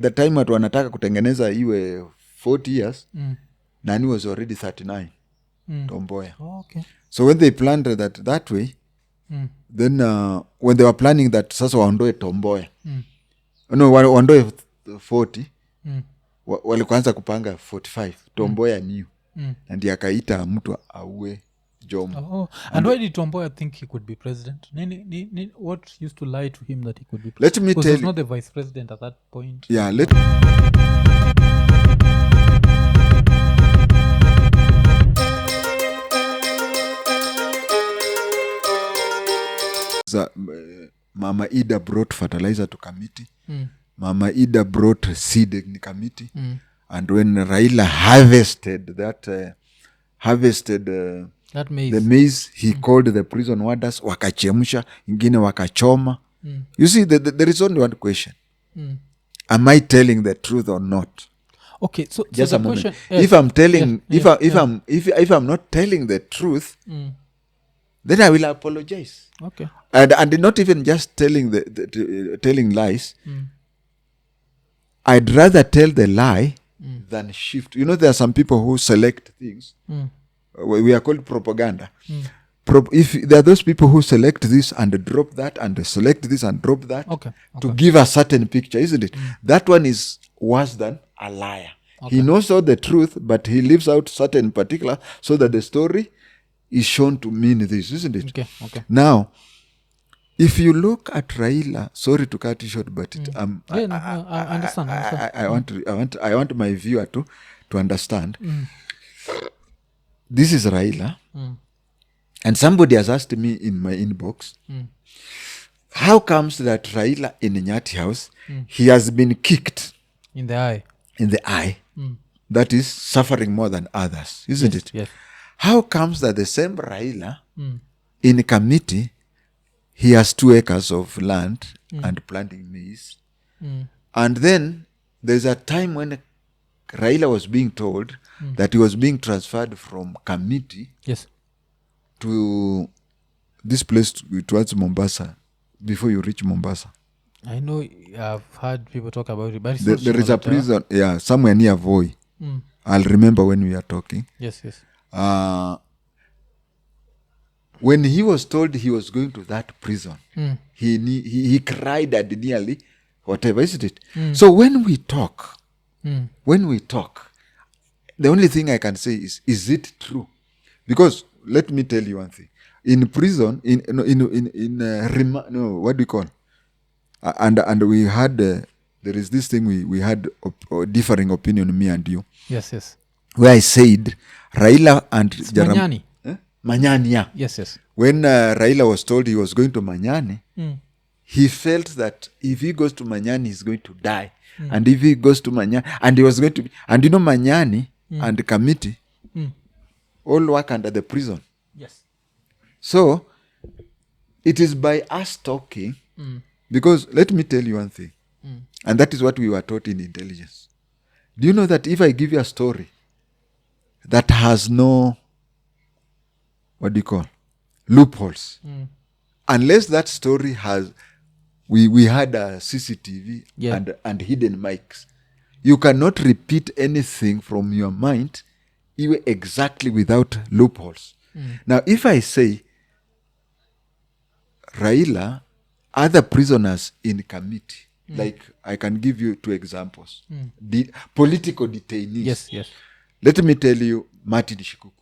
the time watu wanataka kutengeneza iwe 40 years, Nani was already 39. Tom Mboya. Okay. So when they planned that way, then when they were planning that sasa waondoe Tom Mboya, no, waondoe 40, walikuanza kupanga 45. Tom Mboya knew. And akaita mtu auwe Jomo. And why did Tom Mboya think he could be president? What used to lie to him that he could be president? Let me tell you. Because he was not the vice president at that point. Yeah, Mama Ida brought fertilizer to committee. Mama Ida brought seed in committee. And when Raila harvested the maize, he called the prison warders, wakachemsha, ingine wakachoma. You see, there is only one question. Am I telling the truth or not? Okay, so just so a the moment. Question, if I'm telling, if I'm not telling the truth, then I will apologize. Okay. And not even just telling telling lies. I'd rather tell the lie than shift. You know, there are some people who select things. We are called propaganda. If there are those people who select this and drop that and select this and drop that to give a certain picture, isn't it? That one is worse than a liar. He knows all the truth, but he leaves out certain particular so that the story is shown to mean this, isn't it? Okay. Now, if you look at Raila, sorry to cut you short, but I understand. I want my viewer to understand. This is Raila, and somebody has asked me in my inbox, how comes that Raila in Nyati House, he has been kicked in the eye? That is suffering more than others, isn't it? Yes. How comes that the same Raila in committee, he has 2 acres of land and planting maize, and then there's a time when Raila was being told that he was being transferred from committee to this place towards Mombasa before you reach Mombasa. I know I've heard people talk about it, but there is a prison, somewhere near Voi. I'll remember when we are talking. Yes. When he was told he was going to that prison, he cried at nearly whatever, isn't it? So when we talk, the only thing I can say is it true? Because let me tell you one thing. In prison, what do you call? And we had there is this thing we had differing opinion, me and you. Yes. Where I said Raila and Manyani. Manyani, yeah. Yes. When Raila was told he was going to Manyani, he felt that if he goes to Manyani, he's going to die. And if he goes to Manyani, and he was going to be, and you know, Manyani and the committee all work under the prison. Yes. So it is by us talking, because let me tell you one thing, and that is what we were taught in intelligence. Do you know that if I give you a story that has no, what do you call, loopholes, unless that story has, we had a CCTV and hidden mics, you cannot repeat anything from your mind exactly without loopholes. Now, if I say Raila, other prisoners in committee, like I can give you 2 examples. Political detainees. Yes. Let me tell you, Martin Shikuku.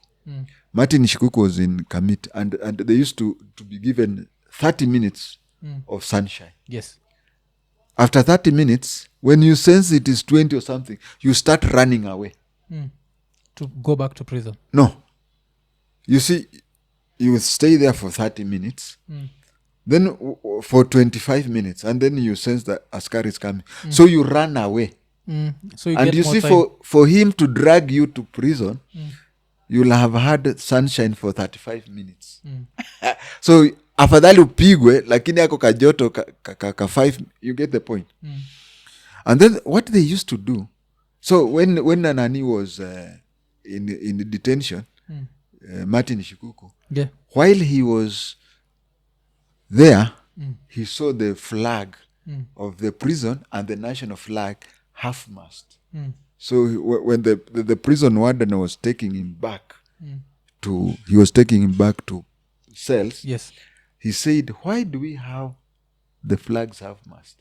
Martin Shikuku was in committee, and they used to be given 30 minutes of sunshine. Yes. After 30 minutes, when you sense it is 20 or something, you start running away. To go back to prison? No. You see, you will stay there for 30 minutes, then for 25 minutes, and then you sense that Askari is coming. So you run away. So you and get you more see, time. for him to drag you to prison, you'll have had sunshine for 35 minutes. So afadhali upigwe, lakini ako kajoto ka 5, you get the point. And then what they used to do, so when Nanani was in detention, Martin Shikuku, while he was there, he saw the flag of the prison and the national flag half-mast. So when the prison warden was taking him back to cells, Yes. he said, why do we have the flags half-mast?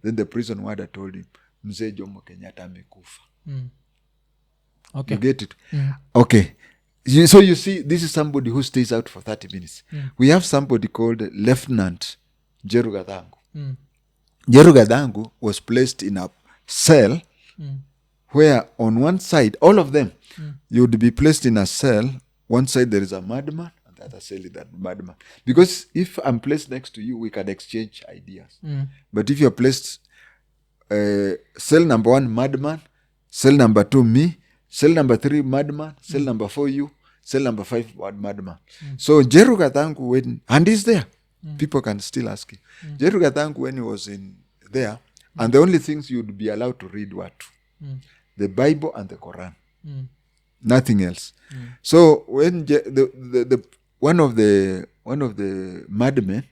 Then the prison warden told him, Mzee Jomo Kenyatta amekufa. Okay. You get it? Okay. So you see, this is somebody who stays out for 30 minutes. We have somebody called Lieutenant Jeru Gadhangu. Jeru Gadhangu was placed in a cell where on one side, all of them, you would be placed in a cell. One side there is a madman, and the other cell is that madman. Because if I'm placed next to you, we can exchange ideas. But if you're placed cell number 1, madman, cell number 2, me, cell number 3, madman, cell number 4, you, cell number 5, madman. So Jeru Gadhangu, and he's there. People can still ask him. Jeru Gadhangu, when he was in there, and the only things you'd be allowed to read were two. The Bible and the Quran. Nothing else. So when the one of the madmen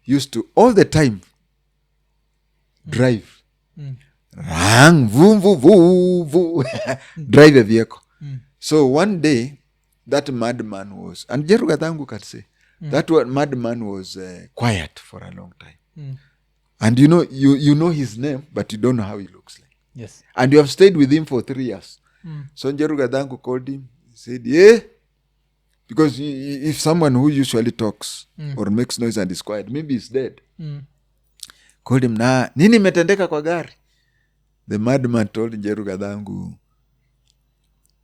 used to all the time drive. Rang, vroom, vroom, vroom, vroom. Drive a vehicle. So one day that madman was, and Jeru Gadhangu can say, that madman was quiet for a long time. And you know his name, but you don't know how he looks like. Yes. And you have stayed with him for 3 years. So Jeru Gadhangu called him. He said, yeah. Because if someone who usually talks or makes noise and is quiet, maybe he's dead. Called him, na nini metendeka kwa gari? The madman told Jeru Gadhangu,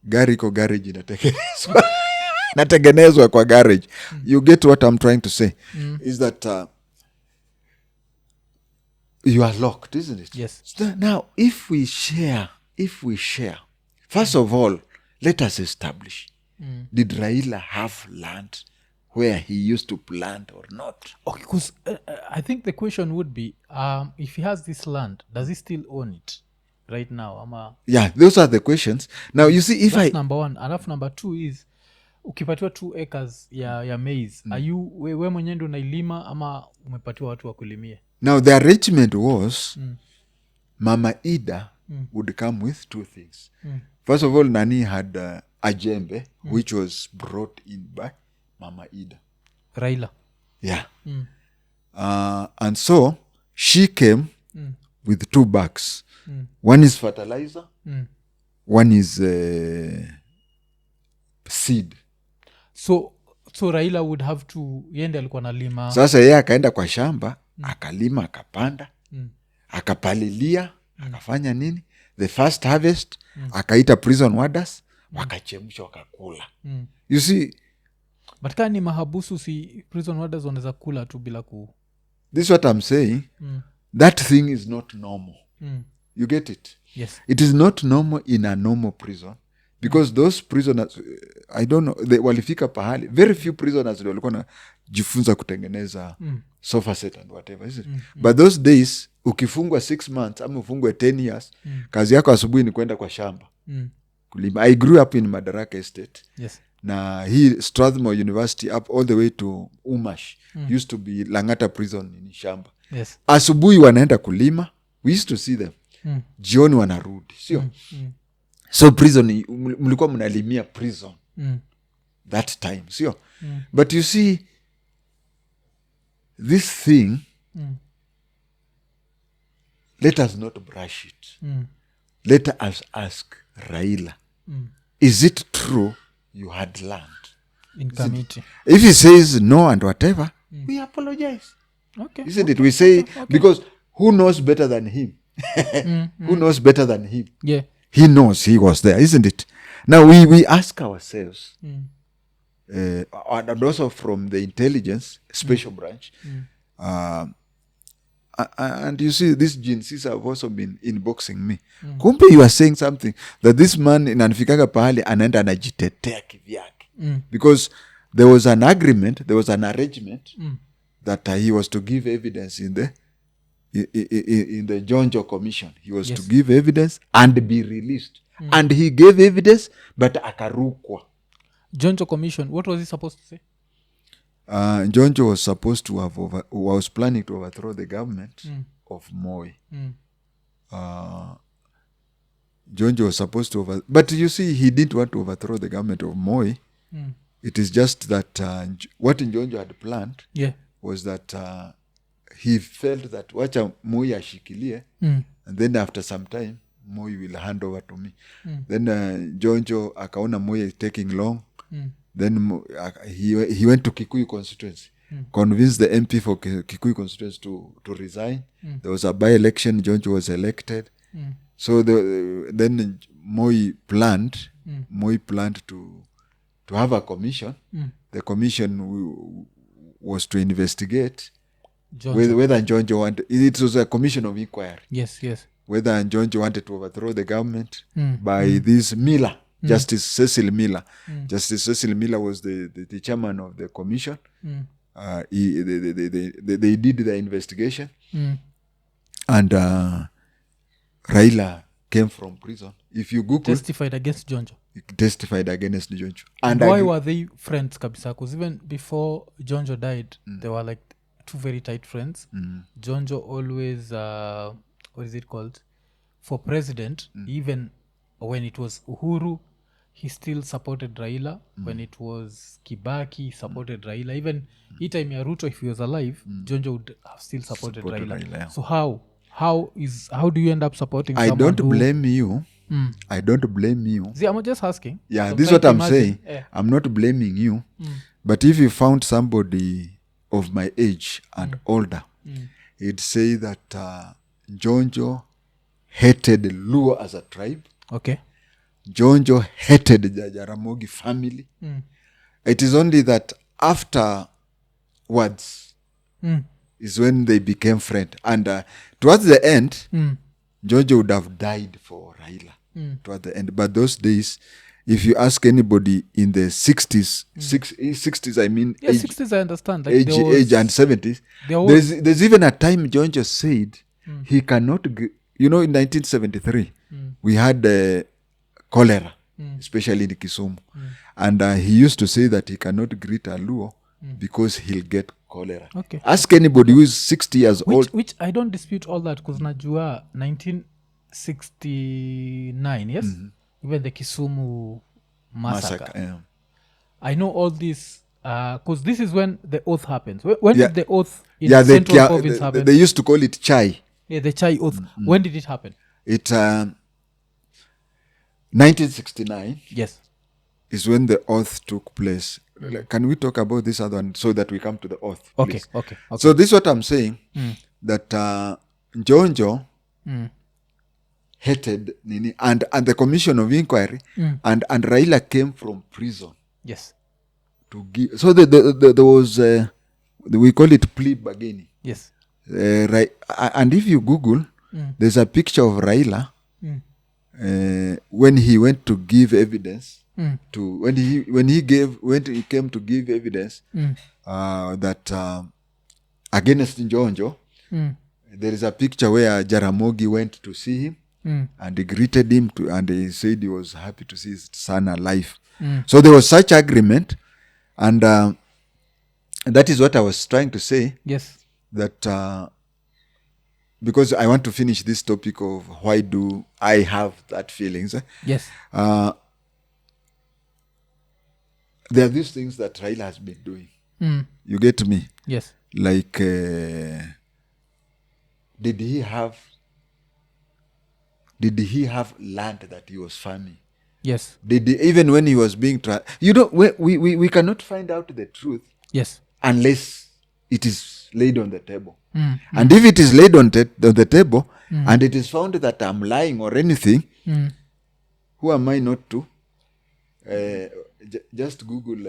gari ko garage inatengenezwa. Natengenezwa kwa garage. You get what I'm trying to say? Is that you are locked, isn't it? Yes. So now, if we share, first of all, let us establish, did Raila have land where he used to plant or not? Okay, because I think the question would be, if he has this land, does he still own it right now? Yeah, those are the questions. Now, you see, if That's number one. Alafu number 2 is, ukipatiwa 2 acres ya maize, are you we mwenyewe ndo unailima ama umepatiwa watu wa kulimia? Now, the arrangement was, Mama Ida would come with 2 things. First of all, Nani had a jembe, which was brought in by Mama Ida. Raila. Yeah. And so, she came with 2 bags. One is fertilizer, one is seed. So Raila would have to, yende alikuwa nalima. Sasa yeye akaenda kwa shamba, akalima, akapanda, akapalilia, akafanya nini? The first harvest, akaita prison warders, wakachemsha, wakakula. You see, but kama ni mahabusu, si prison warders wanaweza kula tu bila ku. This is what I'm saying. That thing is not normal. You get it? Yes. It is not normal in a normal prison. Because those prisoners, I don't know, they walifika pahali, very few prisoners walikuwa na jifunza kutengeneza sofa set and whatever, isn't it? But those days, ukifungwa 6 months, ama ufungwe 10 years, kazi yako asubuhi ni kwenda kwa shamba. Kulima. I grew up in Madaraka Estate. Yes. Na hii Strathmore University up all the way to Umash used to be Langata prison in shamba. Yes. Asubuhi wanaenda kulima, we used to see them. Jioni wanarudi, sio? So prison, mlikuwa mnalimia prison that time, sio? But you see, this thing, let us not brush it. Let us ask Raila, is it true you had land? In committee. If he says no and whatever, we apologize. Okay. Isn't it? We say, because who knows better than him? Who knows better than him? Yeah. He knows he was there, isn't it? Now we ask ourselves, and also from the intelligence special branch, and you see, these GNCs have also been inboxing me. Kumbe you are saying something that this man inanifikaga pahali anaenda anajitetea kivyake. Because there was an agreement, there was an arrangement that he was to give evidence in the Jonjo Commission. He was to give evidence and be released. And he gave evidence, but akarukwa. Jonjo Commission, what was he supposed to say? Jonjo was supposed to have was planning to overthrow the government of Moi. Jonjo was supposed to but you see, he didn't want to overthrow the government of Moi. It is just that what Jonjo had planned was that he felt that wacha Moi ashikilie, and then after some time Moi will hand over to me. Then Jonjo akaona Moi is taking long. Then he went to Kikuyu constituency, convinced the MP for Kikuyu constituency to resign. There was a by-election, Jonjo was elected. So then Moi planned to have a commission. The commission was to investigate whether Jonjo wanted. It was a commission of inquiry. Yes. Whether Jonjo wanted to overthrow the government by this Miller, Justice Cecil Miller. Justice Cecil Miller was the chairman of the commission. They did the investigation, and Raila came from prison. If you Google, testified against Jonjo. And why were they friends, kabisa? Because even before Jonjo died, they were like two very tight friends. Jonjo always, what is it called? For president, even when it was Uhuru, he still supported Raila. When it was Kibaki, he supported Raila. Even each time Ruto, if he was alive, Jonjo would have still supported Raila. Yeah. So how do you end up supporting someone I don't blame you. See, I'm just asking. Yeah, this is what I'm saying. I'm not blaming you. But if you found somebody of my age and older, he'd say that Jonjo hated Luo as a tribe. Okay. Jonjo hated the Jaramogi family. It is only that afterwards is when they became friends. And towards the end, Jonjo would have died for Raila toward the end. But those days, if you ask anybody in the 60s, 60s, I mean, yeah, age, 60s, I understand. Like age and 70s, there's even a time Jonjo said he cannot, in 1973, we had cholera, especially in Kisumu. And he used to say that he cannot greet a Luo because he'll get cholera. Okay. Ask anybody who is 60 years old. Which I don't dispute all that, because najua 1969, yes? Even the Kisumu massacre. Yeah. I know all this because this is when the oath happens. When did the oath in Central Province happen? They used to call it Chai. Yeah, the Chai oath. When did it happen? It 1969. Yes. Is when the oath took place. Can we talk about this other one so that we come to the oath? Okay. So this is what I'm saying, that Jonjo hated Nini and the commission of inquiry, and Raila came from prison. Yes. To give. So there was, we call it plea bargaining. Yes. Right. And if you Google, there's a picture of Raila when he went to give evidence. When he came to give evidence that against Jonjo, there is a picture where Jaramogi went to see him and he greeted him and he said he was happy to see his son alive. So there was such agreement, and that is what I was trying to say. Yes. That because I want to finish this topic of why do I have that feelings. Yes. There are these things that Raila has been doing. You get me? Yes. Like, did he have land that he was farming? Yes. Even when he was being we cannot find out the truth. Yes. Unless it is laid on the table. And if it is laid on the table and it is found that I'm lying or anything, who am I not to? Just Google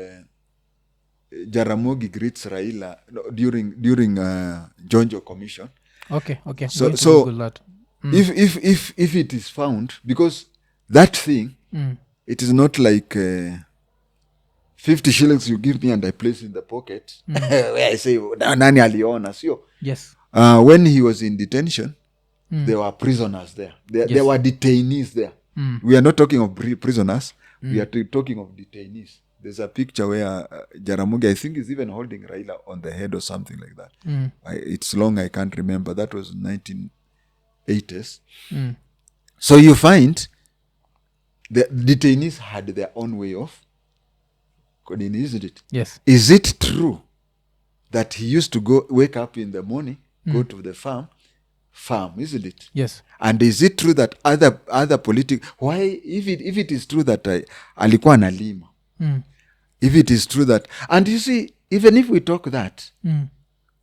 Jaramogi greets Raila during Jonjo commission. Okay. So Google that. If it is found, because that thing, it is not like 50 shillings you give me and I place in the pocket where I say nani aliona, sio? Yes. When he was in detention, there were prisoners there. There were detainees there. We are not talking of prisoners. We are talking of detainees. There's a picture where Jaramogi, I think, is even holding Raila on the head or something like that. It's long, I can't remember. That was 1980s. So you find the detainees had their own way of KODHEK, isn't it? Yes. Is it true that he used to wake up in the morning, go to the farm, isn't it? Yes. And is it true that other political, why, if it is true that alikuwa analima, if it is true that, and you see, even if we talk that,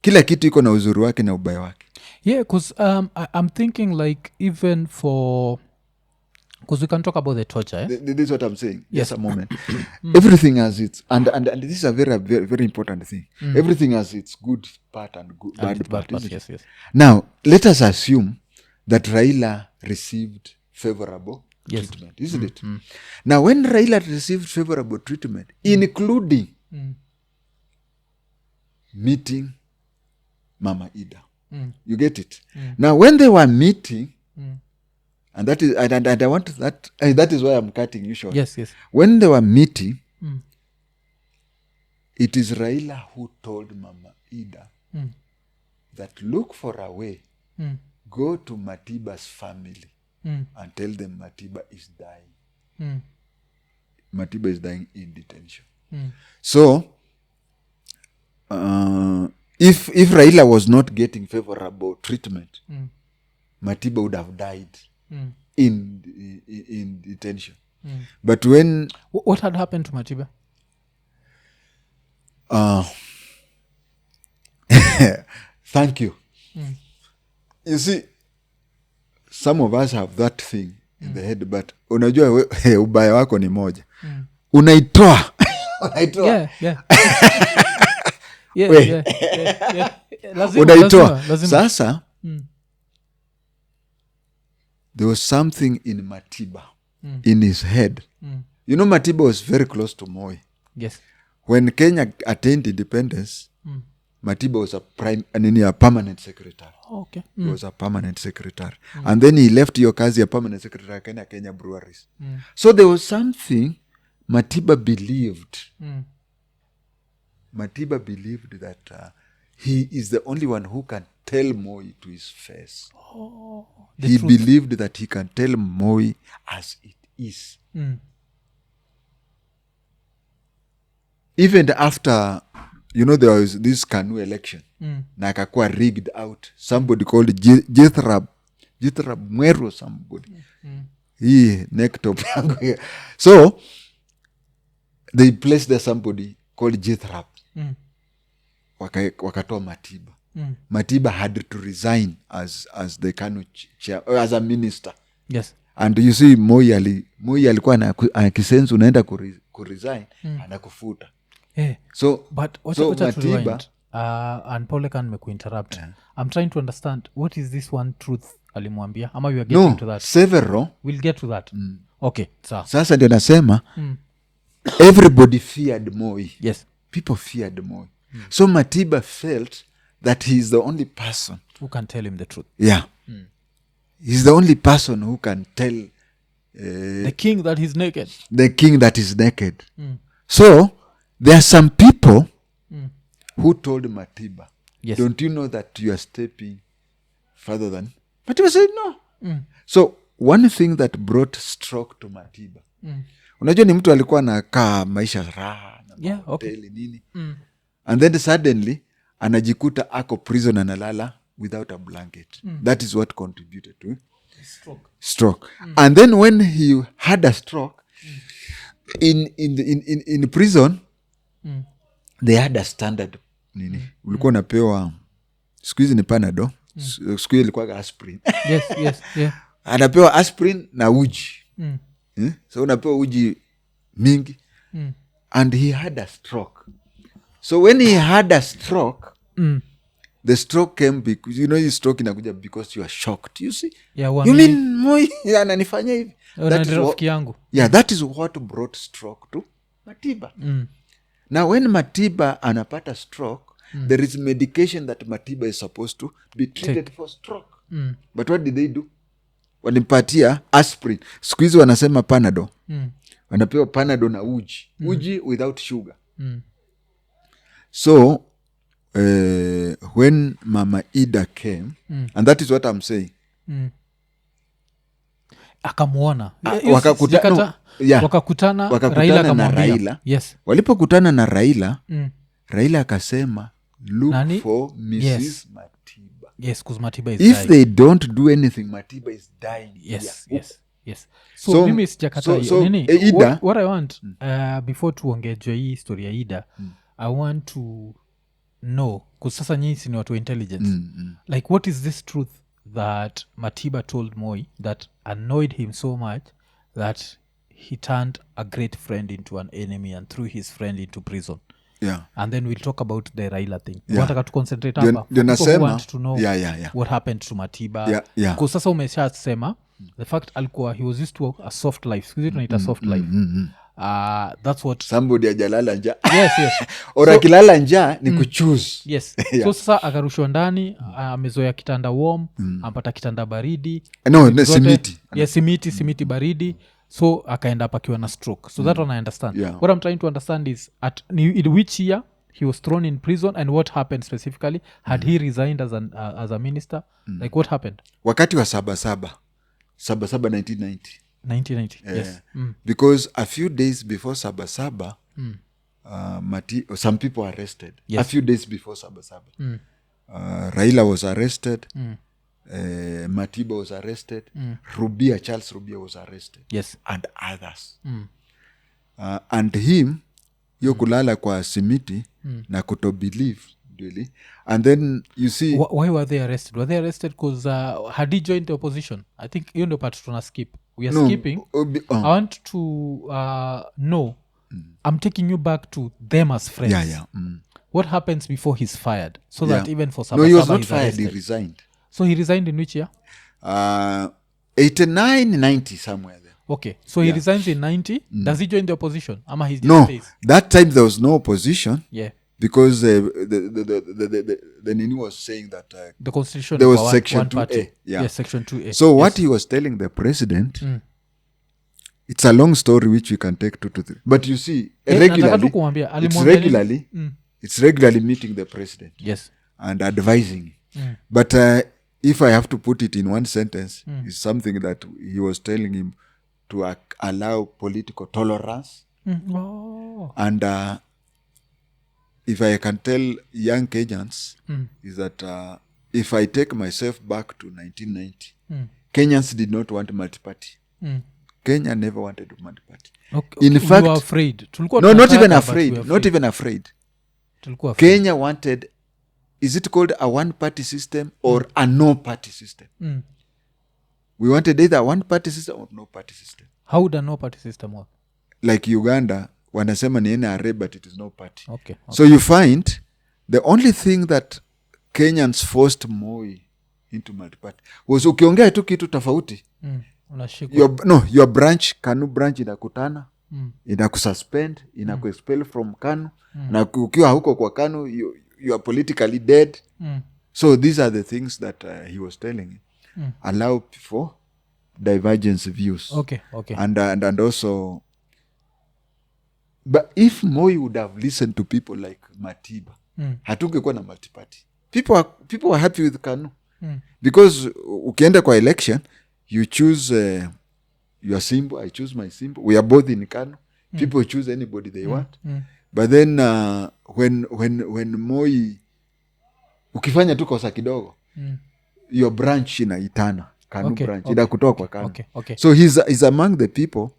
kila kitu iko na uzuri wake na ubaya wake. Yeah, because I'm thinking like even for, because we can talk about the torture. This is what I'm saying. Yes. Just a moment. Everything has its, and this is a very, very, very important thing. Everything has its good part and bad part. Yes, yes. Now, let us assume that Raila received favorable treatment, isn't it? Now, when Raila received favorable treatment, including meeting Mama Ida, you get it? Now, when they were meeting, and that is, and I want that, that is why I'm cutting you short. Yes, yes. When they were meeting, it is Raila who told Mama Ida that look for a way, go to Matiba's family and tell them Matiba is dying. Matiba is dying in detention. So, if Raila was not getting favorable treatment, Matiba would have died in detention. But when... What had happened to Matiba? Thank you. You see, some of us have that thing in the head, but unajua ubaya wako ni moja. Unaitoa. Yeah. Unaitoa. Sasa, there was something in Matiba, in his head. You know, Matiba was very close to Moi. Yes. When Kenya attained independence, Matiba was a permanent secretary. Oh, okay. He was a permanent secretary. And then he left your kazi a permanent secretary Kenya Breweries. So there was something Matiba believed. Matiba believed that he is the only one who can tell Moi to his face. He believed that he can tell Moi as it is. Even after, you know, there was this Kanu election. Na akakuwa rigged out. Somebody called Jethra Mweru, somebody. He neck top. So, they placed there somebody called Jethra. Wakatoa Matiba. Matiba had to resign as the Kanu chair, or as a minister. Yes. And you see, Moi alikuwa akisense unaenda kuresign, anakufuta. Yeah. So Matiba, and Paul can make interrupt. I'm trying to understand, what is this one truth alimwambia? Ama we are getting to that? Several. We'll get to that. Okay, sir. Sasa ndio nasema, everybody feared Moi. Yes. People feared Moi. So Matiba felt that he is the only person who can tell him the truth. Yeah. He's the only person who can tell the king that is naked. The king that is naked. So there are some people who told Matiba, yes, don't you know that you are stepping further than... Matiba said no. So one thing that brought stroke to Matiba, unajua ni mtu alikuwa anakaa maisha raha na hoteli nini, and then suddenly anajikuta ako prison analala without a blanket. That is what contributed to stroke. And then when he had a stroke in prison, they had a standard nini. Ulikuwa unapewa siku hizi ni Panadol, siku hizi ilikuwa aspirin. Yes, yeah. Anapewa aspirin na uji. So unapewa uji mingi. And he had a stroke. So when he had a stroke, the stroke came because, you know, his stroke inakuja because you are shocked. You see? Yeah, you mean Moi ananifanya hivi? That is what brought stroke to Matiba. Now when Matiba anapata stroke, there is medication that Matiba is supposed to be treated for stroke. But what did they do? Walimpatia aspirin. Siku hizi wanasema Panadol. Wanapewa Panadol na uji. Uji without sugar. So when Mama Ida came, and that is what I'm saying. akamuona wakakutana Raila na Raila. Yes. Walipokutana na Raila, Raila akasema look for Mrs. Matiba. Yes, because Matiba is if dying. They don't do anything, Matiba is dying. Yes. So mimi sijakata nini Ida, what I want before tuongejwe hii story ya Ida, I want to know, because sasa nyinyi si ni watu wa intelligence, like what is this truth that Matiba told Moi that annoyed him so much that he turned a great friend into an enemy and threw his friend into prison? And then we'll talk about the Raila thing. Wataka to concentrate hapa. People want to know what happened to Matiba. Because sasa umesha sema the fact alikuwa he was used to a soft life. Sikuzi tunaita soft life. That's what somebody ajalala nja. Yes. Ora kilala nja ni kuchoose. Yes. So sasa akarushwa ndani, amezoea kitanda warm, ampata kitanda baridi. No, simiti. Yes, simiti baridi. So akaenda up akiwa na stroke. So that one I understand. What I'm trying to understand is in which year he was thrown in prison and what happened specifically. Had he resigned as a minister? Like what happened? Wakati wa Sabasaba 1990. Yes. Because a few days before Sabasaba, some people were arrested. Yes. A few days before Sabasaba. Raila was arrested. Matiba was arrested. Charles Rubia was arrested. Yes. And others. And him, yo kulala kwa simiti na kuto believe really. And then you see why were they arrested? Were they arrested because had he joined the opposition? I think you know part tuna skip. We are skipping. I want to know. I'm taking you back to them as friends. What happens before he's fired? So that even for Sabasaba, no, he was not fired. Arrested. He resigned. So he resigned in which year? 89, 90, somewhere there. Okay. So he resigns in 90. Does he join the opposition? Ama he's just no, stays? That time there was no opposition. Yeah. Because the Nini was saying that the constitution there was section one 2A. party. Yeah. Yes, section 2A. So what he was telling the president, it's a long story which we can take 2 to 3. But you see, it's regularly meeting the president. Yes. And advising. But if I have to put it in one sentence, it's something that he was telling him to allow political tolerance. And if I can tell young Kenyans, is that if I take myself back to 1990, Kenyans did not want multi-party. Kenya never wanted multi-party. Okay. In fact, you were afraid. No, not even afraid. Not even afraid. Kenya wanted, is it called a one-party system or a no-party system? We wanted either a one-party system or no-party system. How would a no-party system work? Like Uganda, wanasema ni NRA, but it is no party. Okay. So you find the only thing that Kenyans forced Moi into multi-party was ukiongea tu kitu tofauti. Your branch, KANU branch inakutana, inakususpend, inakuexpel from KANU, na ukiwa huko kwa KANU, you are politically dead. So these are the things that he was telling him. Allow for divergence views. Okay. And also, but if Moi would have listened to people like Matiba, hatungekuwa na multi-party. People are happy with KANU. Because ukienda kwa election, you choose your symbol, I choose my symbol. We are both in KANU. People choose anybody they want. But then when Moi, ukifanya tu kosa kidogo, your branch inaitana. KANU branch. Inakutoa kwa KANU. Okay. So he's among the people.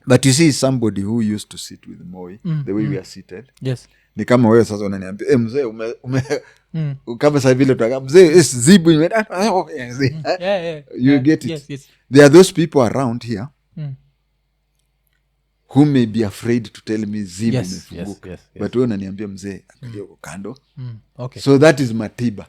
But you see somebody who used to sit with Moi, the way we are seated. Yes. Ni kama wewe sasa unaniambia, mzee kama sasa vile tutaka mzee zibu you get it. Yes. There are those people around here who may be afraid to tell me zibu imefunguka. Yes. But wewe unaniambia mzee angalia uko kando. Okay. So that is Matiba.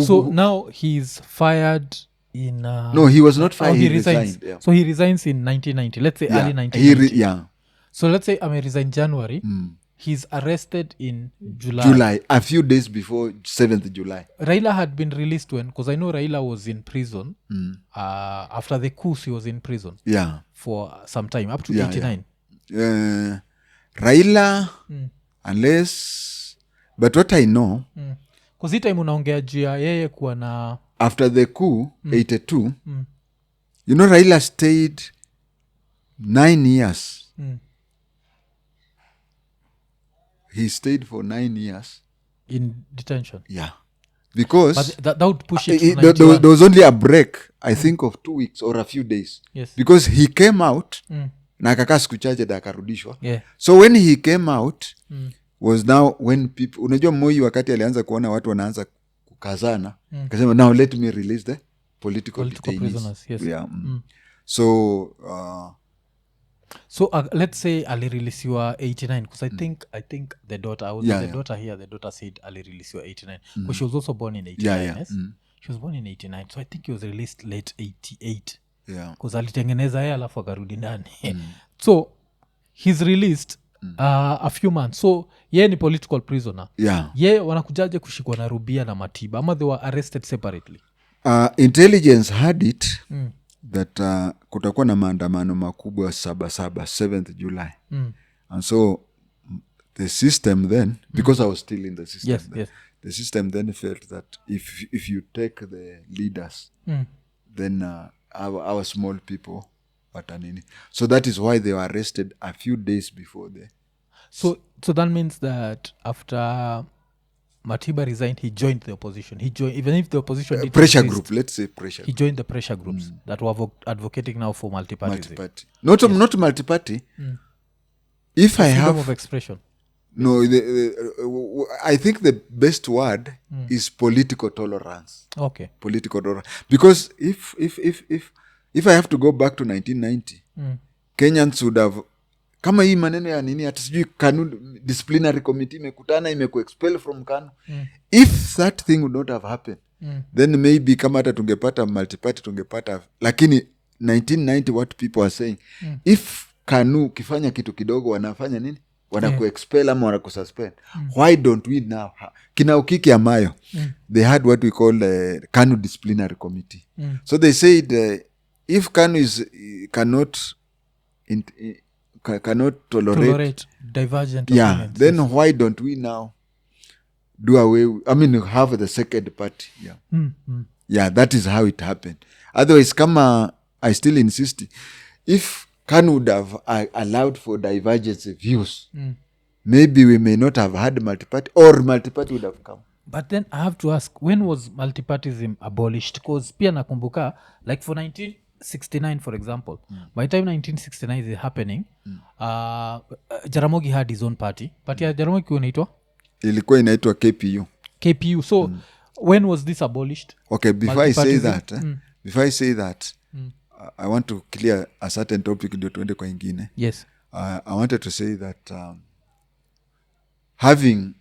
So now he's fired in no, he was not fired. He resigned. Yeah. So he resigns in 1990. Let's say early 1990. So let's say I resign January. He's arrested in July. A few days before 7th July. Raila had been released when, because I know Raila was in prison. After the coup, he was in prison. Yeah. For some time, up to 89. Raila, unless, but what I know, because hii time unaongea juu ya yeye kuwa na after the coup 82, You know, Raila stayed 9 years. He stayed for 9 years. In detention. Yeah. Because But that would push it to 91. there was only a break, I think, of 2 weeks or a few days. Yes. Because he came out, na akakaa siku chache na akarudishwa. Yeah. So when he came out, was now when people, unajua Moi wakati alianza kuona watu wanaanza kukazana, akasema now let me release the political detainees. Prisoners. Yes. Yeah. So let's say alireleasiwa 89 because I think the daughter, I was the daughter here, the daughter said alireleasiwa 89 because she was also born in 89. Yes? She was born in 89, so I think he was released late 88 because alitengeneza yeye alafu akarudi ndani. So he's released a few months, so ye ni political prisoner. Ye wanakujaje kushikwa na Rubia na Matiba ama they were arrested separately? Intelligence had it that kutakuwa na maandamano makubwa 7th July. And so the system then, because I was still in the system, the system then felt that if you take the leaders, then our small people watanini. So that is why they were arrested a few days before the. So that means that after Matiba resigned, he joined the opposition. He joined, even if the opposition did pressure exist, group. Let's say pressure. He joined the pressure groups that were advocating now for multi-partyism. Multi-party. Not multi-party. If I have of expression. No, I think the best word is political tolerance. Okay. Political tolerance. Because if I have to go back to 1990, Kenyans would have, kama hii maneno ya nini hata sijui KANU disciplinary committee imekutana imekuexpel from KANU. If that thing would not have happened, then maybe kama hata tungepata multi-party tungepata, lakini 1990 what people are saying, if KANU kifanya kitu kidogo wanafanya nini? Wanakuexpel ama wanakususpend. Why don't we now kina Ukiki Amayo, they had what we call KANU disciplinary committee. So they said if KANU cannot tolerate divergent opinions. Then why don't we now do away have the second party? That is how it happened. Otherwise, kama I still insist, if KANU would have allowed for divergence of views, maybe we may not have had multi-party, or multi-party would have come. But then I have to ask, when was multi-partyism abolished? Because pia nakumbuka, like for 1969 for example, by the time 1969 is happening, Jaramogi had his own party. Party ya Jaramogi unaitwa? Ilikuwa inaitwa KPU. So when was this abolished? Okay, before I say that, I want to clear a certain topic ndio tuende kwa ingine. Yes. I wanted to say that having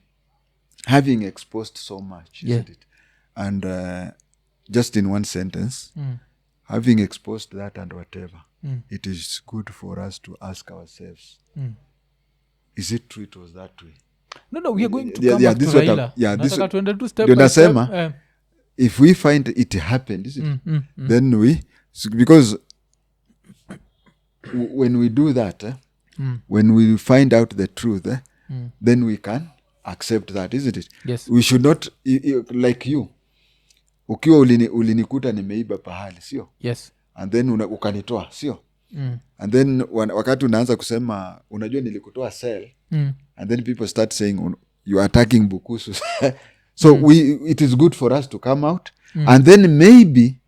exposed so much, isn't it? And just in one sentence, having exposed that and whatever, it is good for us to ask ourselves, is it true it was that way? No, we are going to come back to Raila. Nataka tuende tu step by step. If we find it happened, is it? Then because when we do that, when we find out the truth, then we can accept that, isn't it? Yes. We should not, like you, ukiwa ulinikuta nimeiba pahali, sio? Yes. And then ukanitoa, sio? And then wakati unaanza kusema, unajua nilikutoa cell, and then people start saying, you are attacking Bukusu. So it is good for us to come out, and then maybe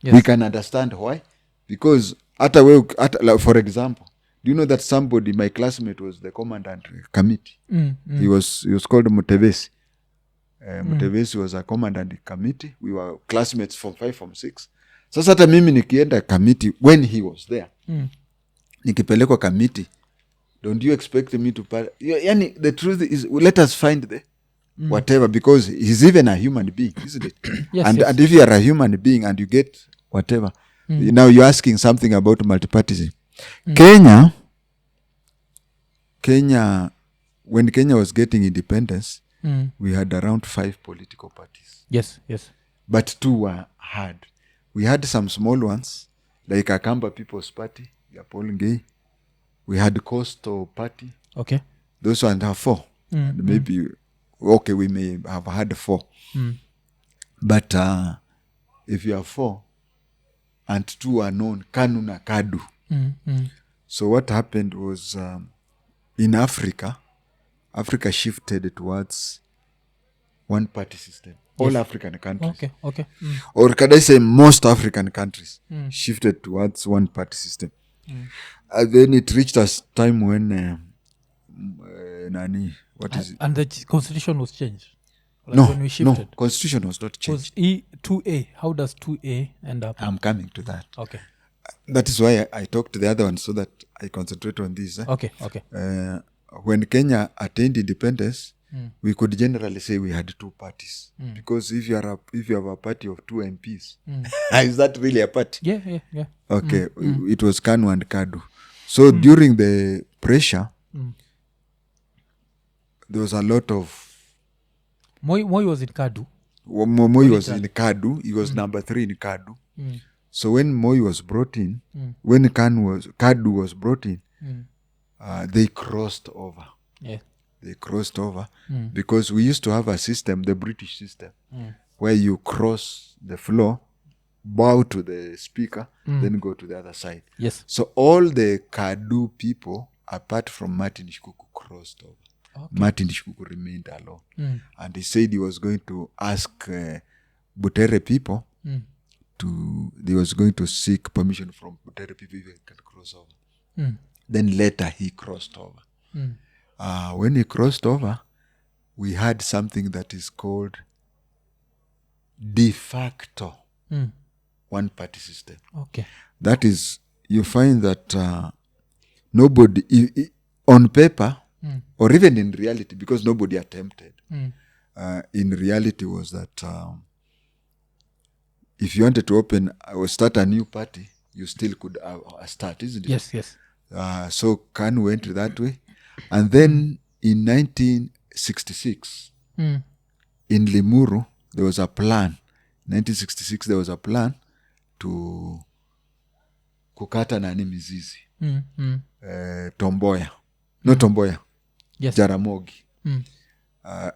we can understand why. Because for example, do you know that somebody, my classmate, was the commandant committee? He was called Mutevesi. Mutevesi was a commandant committee. We were classmates from 5, from 6. Sasa hata mimi nikienda committee when he was there, nikipelekwa committee, don't you expect me to yani the truth is, let us find the whatever, because he's even a human being, isn't it? Yes, and if you are a human being and you get whatever, now you're asking something about multi-partyism. Kenya, when Kenya was getting independence, we had around 5 political parties. Yes. But 2 were hard. We had some small ones, like Akamba People's Party, Paul Ngei. We had Coastal Party. Okay. Those ones have 4. Maybe, okay, we may have had 4. But if you have 4, and two were known, KANU na KADU. So what happened was in Africa shifted towards one party system. All African countries. Okay. Or can I say most African countries shifted towards one party system. And then it reached a time when what is it? And the constitution was changed. Like when we shifted. No, constitution was not changed. 2A. How does 2A end up? I'm coming to that. Okay. That is why I talked to the other one so that I concentrate on this. Okay. When Kenya attained independence, we could generally say we had two parties. Because if you have a party of two MPs, is that really a party? Yeah. Okay, it was KANU and KADU. So during the pressure, there was a lot of... Moi was in KADU. Moi was in KADU. He was number 3 in KADU. So when Moi was brought in, when KADU was brought in, they crossed over. Yeah. They crossed over because we used to have a system, the British system, where you cross the floor, bow to the speaker, then go to the other side. Yes. So all the KADU people, apart from Martin Shikuku, crossed over. Okay. Martin Shikuku remained alone. And he said he was going to ask Butere people he was going to seek permission from Butere people if he can cross over. Then later he crossed over. When he crossed over, we had something that is called de facto one-party system. Okay. That is, you find that nobody, on paper, or even in reality, because nobody attempted, in reality was that if you wanted to open or start a new party, you still could start, isn't it? Yes. So KANU went that way. And then in 1966, in Limuru, there was a plan. 1966, there was a plan to kukata nani mizizi. Tomboya. No Tomboya. Yes. Jaramogi.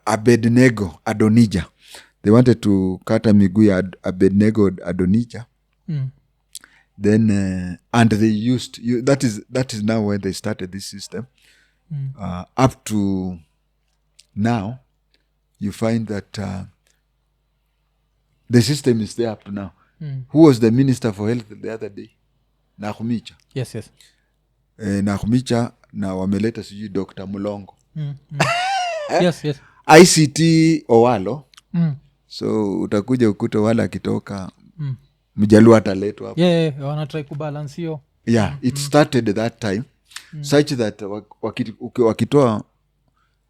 Abednego, Adonija. They wanted to kata miguu ya Abednego, Adonija. Then, and they used, that is now when they started this system. Up to now, you find that the system is there up to now. Who was the Minister for Health the other day? Nakhumicha. Yes. Nakhumicha na wameleta sijui Dr. Mulongo. Yes. ICT Owalo. So utakuja ukuta wala akitoka Mjaluo ataletwa hapo. Yeah, wanatry kubalance hiyo. Yeah, it started that time. Such that wakitoa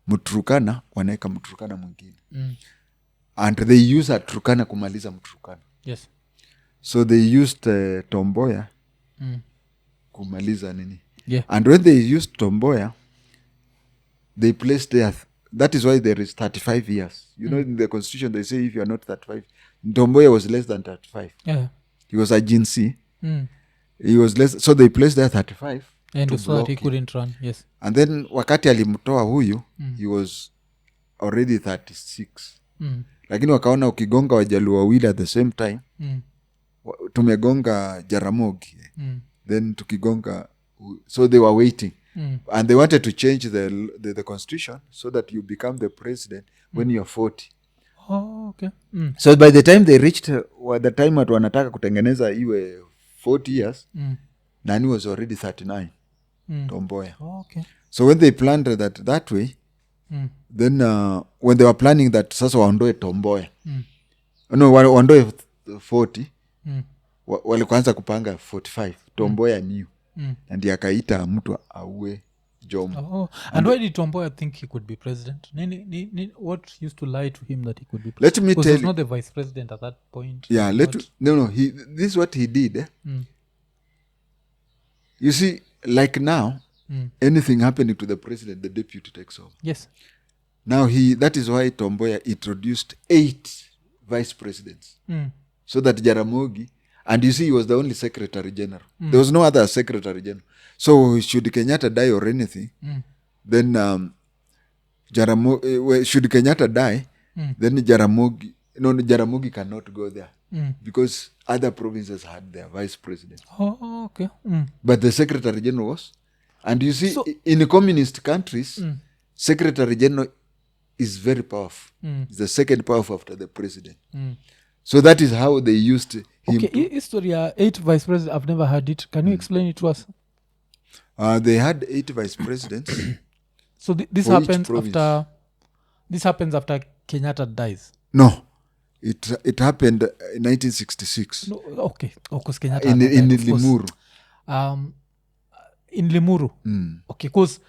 Mturukana wanaeka Mturukana mwingine. And they use a Turkana kumaliza Mturukana. Yes. So they used Tomboya kumaliza nini. Yeah. And when they used Tomboya, they placed there. That is why there is 35 years. You know, in the constitution they say if you are not 35. Tomboya was less than 35. Yeah. He was a GNC. He was less. So they placed there 35. And so that he couldn't run. Yes. And then wakati alimtoa huyu, he was already 36. Lakini wakaona ukigonga Wajaluo wawili at the same time, tumegonga Jaramogi. Then tukigonga, so they were waiting. And they wanted to change the constitution so that you become the president when you're 40. Oh, okay. So by the time they reached the time watu wanataka kutengeneza iwe 40 years, Nani was already 39. Tomboya. Oh, okay. So when they planned that way, then when they were planning that sasa waondoe Tomboya, no, waondoe 40, walikuanza kupanga 45. Tomboya new. And yakaita mtu auwe Jomo. Oh. And why did Tomboya think he could be president? What used to lie to him that he could be president? Let me tell you. Because he was not the vice president at that point. Yeah, this is what he did. You see, like now, anything happening to the president, the deputy takes over. Yes. Now that is why Tomboya introduced 8 vice presidents. So that Jaramogi, and you see he was the only secretary general. There was no other secretary general. So should Kenyatta die or anything, then should Kenyatta die, then Jaramogi cannot go there. Because other provinces had their vice president. Oh, okay. But the secretary general was. And you see, So- in communist countries, secretary general is very powerful. It's the second powerful after the president. So that is how they used him. Okay, history 8 vice president, I've never heard it. Can you explain it to us? They had 8 vice presidents. So this For each happens province. after Kenyatta dies. No, it happened in 1966 No, okay. Of course, Kenyatta in died, of course. Limuru. In Limuru. Okay, because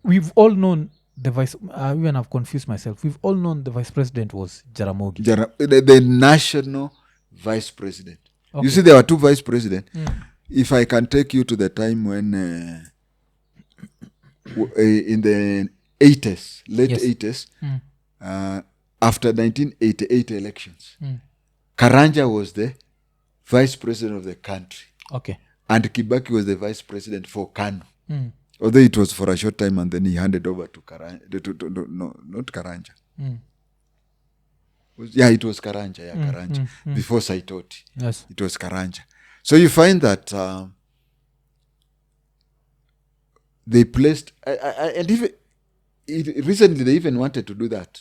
we've all known the vice. Even I've confused myself. We've all known the vice president was Jaramogi. The national vice president. Okay. You see, there were 2 vice presidents. If I can take you to the time when in the 80s, late Yes. 80s, after 1988 elections, Karanja was the vice president of the country. Okay. And Kibaki was the vice president for Kanu. Although it was for a short time and then he handed over to Karanja. No, not Karanja. Yeah, it was Karanja. Yeah, Karanja. Before Saitoti. Yes. It was Karanja. So you find that they placed... and even recently they even wanted to do that.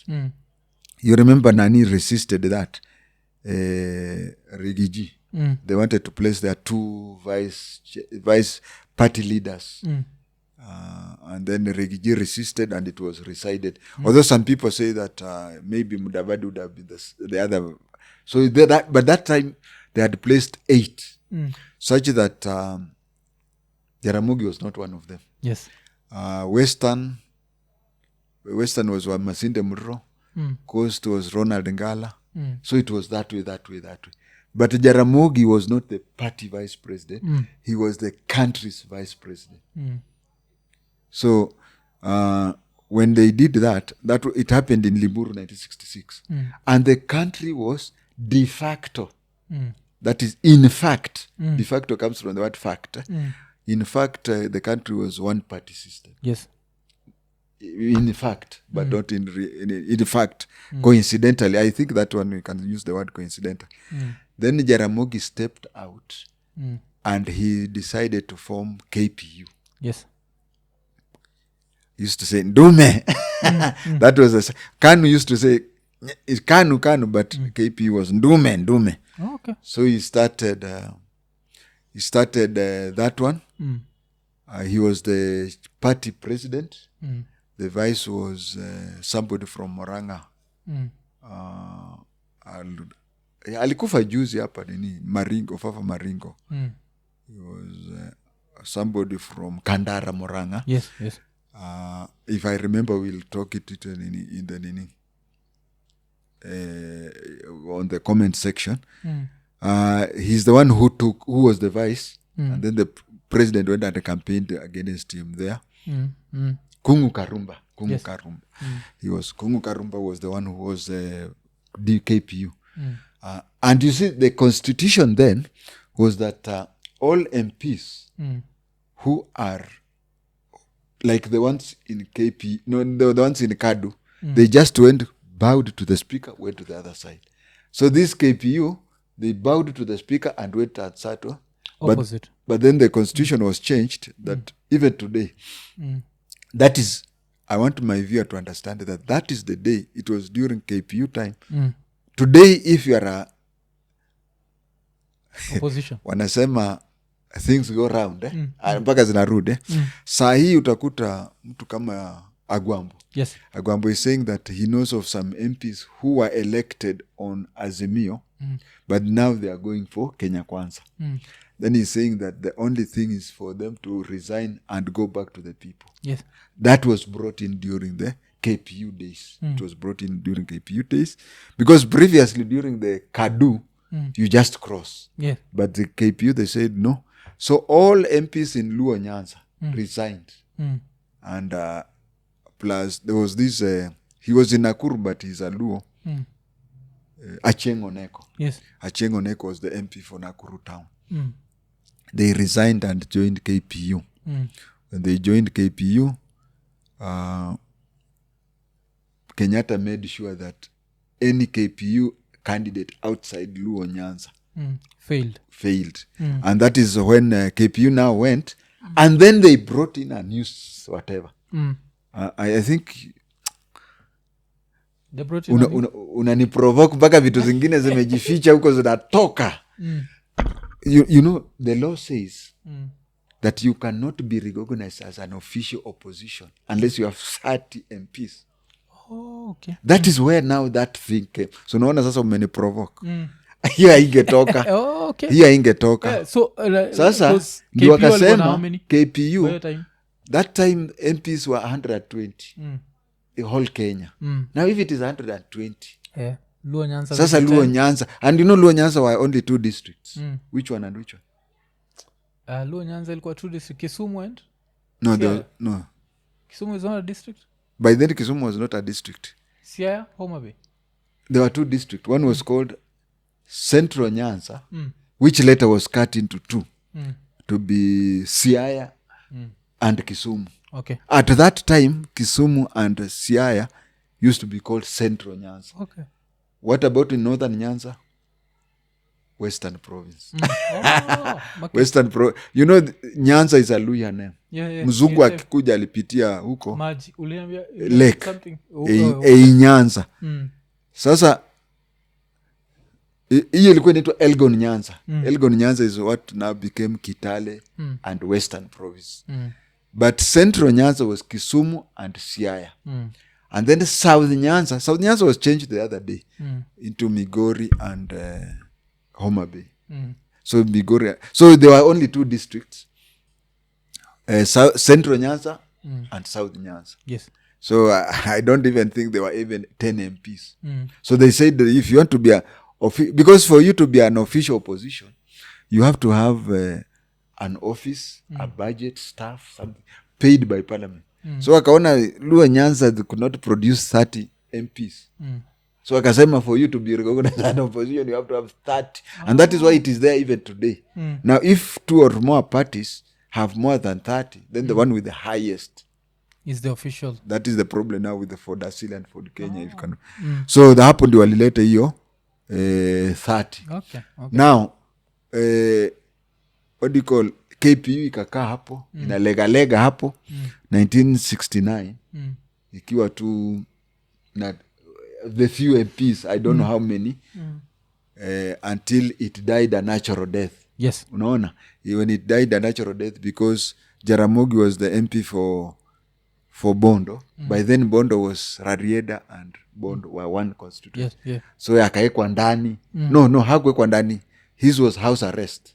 You remember Nani resisted that. Rigiji. They wanted to place their 2 vice party leaders. And then Rigiji resisted and it was resided. Although some people say that maybe Mudavadi would have been the other. So but that time they had placed 8. Such that Jaramogi was not one of them. Yes. Western was Masinde Murro. Coast was Ronald Ngala. So it was that way. But Jaramogi was not the party vice president. He was the country's vice president. So when they did that it happened in Limuru 1966. And the country was de facto. That is, in fact. De facto comes from the word fact. In fact, the country was one party system. Yes. In fact, but not in fact. Coincidentally, I think that one we can use the word coincidental. Then Jaramogi stepped out and he decided to form KPU. Yes. He used to say Ndume. That was Kanu used to say it's Kanu, but KPU was Ndume. Oh, okay. So he started that one. He was the party president. The vice was somebody from Moranga. Alikufa juzi hapa nini Maringo, Fafa Maringo. He was somebody from Kandara, Moranga. Yes. If I remember, we'll talk it in the nini on the comment section. He's the one who was the vice, and then the president went and campaigned against him there. Kungu Karumba. Yes. He was Kungu Karumba was the one who was DKPU. And you see, the constitution then was that all MPs who are like the ones in KP, the ones in Kadu, they just bowed to the speaker, went to the other side. So this KPU, they bowed to the speaker and went at Sato. Opposite. But then the constitution was changed that even today, that is, I want my viewer to understand that is the day. It was during KPU time. Today, if you are a opposition, wanasema things go round mpaka zinarudi. Saa hii utakuta mtu kama Agwambo. Yes. Agwambo is saying that he knows of some MPs who were elected on Azimio, but now they are going for Kenya Kwanza. Then he's saying that the only thing is for them to resign and go back to the people. Yes. That was brought in during the KPU days. It was brought in during KPU days. Because previously during the Kadu, you just cross. Yeah. But the KPU, they said no. So all MPs in Luo Nyanza resigned. And plus there was this, he was in Nakuru, but he's a Luo. Acheng Oneko. Yes. Acheng Oneko was the MP for Nakuru town. They resigned and joined KPU. When they joined KPU, Kenyatta made sure that any KPU candidate outside Luo Nyanza failed. And that is when KPU now went and then they brought in a news whatever. I think unaniprovoke mpaka vitu zingine zimejificha huko zinatoka. You know the law says that you cannot be recognized as an official opposition unless you have 30 MPs. Oh, okay. That is where now that thing came. So naona sasa umeniprovoke. Hiyo haingetoka. Oh, okay. Hiyo haingetoka. Yeah, so sasa ndio wakasema KPU that time MPs were 120 the whole Kenya. Now if it is 120 Luo Nyanza sasa Luo Nyanza, and you know Luo Nyanza were only 2 districts. Which one and which one? Luo Nyanza ilikuwa 2 districts. Kisumu and no Kisumu is not a district. By then Kisumu was not a district. Siaya, Homa Bay. There were 2 districts. One was called Central Nyanza, which later was cut into 2 to be Siaya and Kisumu. Okay. At that time, Kisumu and Siaya used to be called Central Nyanza. Okay. What about in Northern Nyanza? Western Province. Okay. Western you know, Nyanza is a Luya name. Yeah. Mzungu akikuja alipitia huko Maji, uliambia lake something. Nyanza. Sasa hiyo ilikuwa inaitwa Elgon Nyanza. Elgon Nyanza is what now became Kitale and Western Province. But Central Nyanza was Kisumu and Siaya. And then South Nyanza was changed the other day into Migori and Homa Bay. So Migori, so there were only 2 districts, Central Nyanza and South Nyanza. Yes. So I don't even think there were even 10 MPs. So they said that if you want to be because for you to be an official opposition, you have to have an office, a budget, staff, something paid by parliament. So akaona Luo Nyanza could not produce 30 MPs. So akasema for you to be recognized as an opposition, you have to have 30. And that is why it is there even today. Now, if 2 or more parties have more than 30, then the one with the highest is the official. That is the problem now with the Ford Asili and Ford Kenya. If you can. So the hapo ndio walileta hiyo 30. Okay. Now, what do you call, KPU ikakaa hapo, inalega hapo, 1969, ikiwa tu na the few MPs, I don't know how many, until it died a natural death. Yes. Unaona? When it died a natural death, because Jaramogi was the MP for Bondo. By then Bondo was Rarieda and Bondo were one constituency. Yes, yeah. So akaekwa ndani. No, hakuekwa ndani. His was house arrest.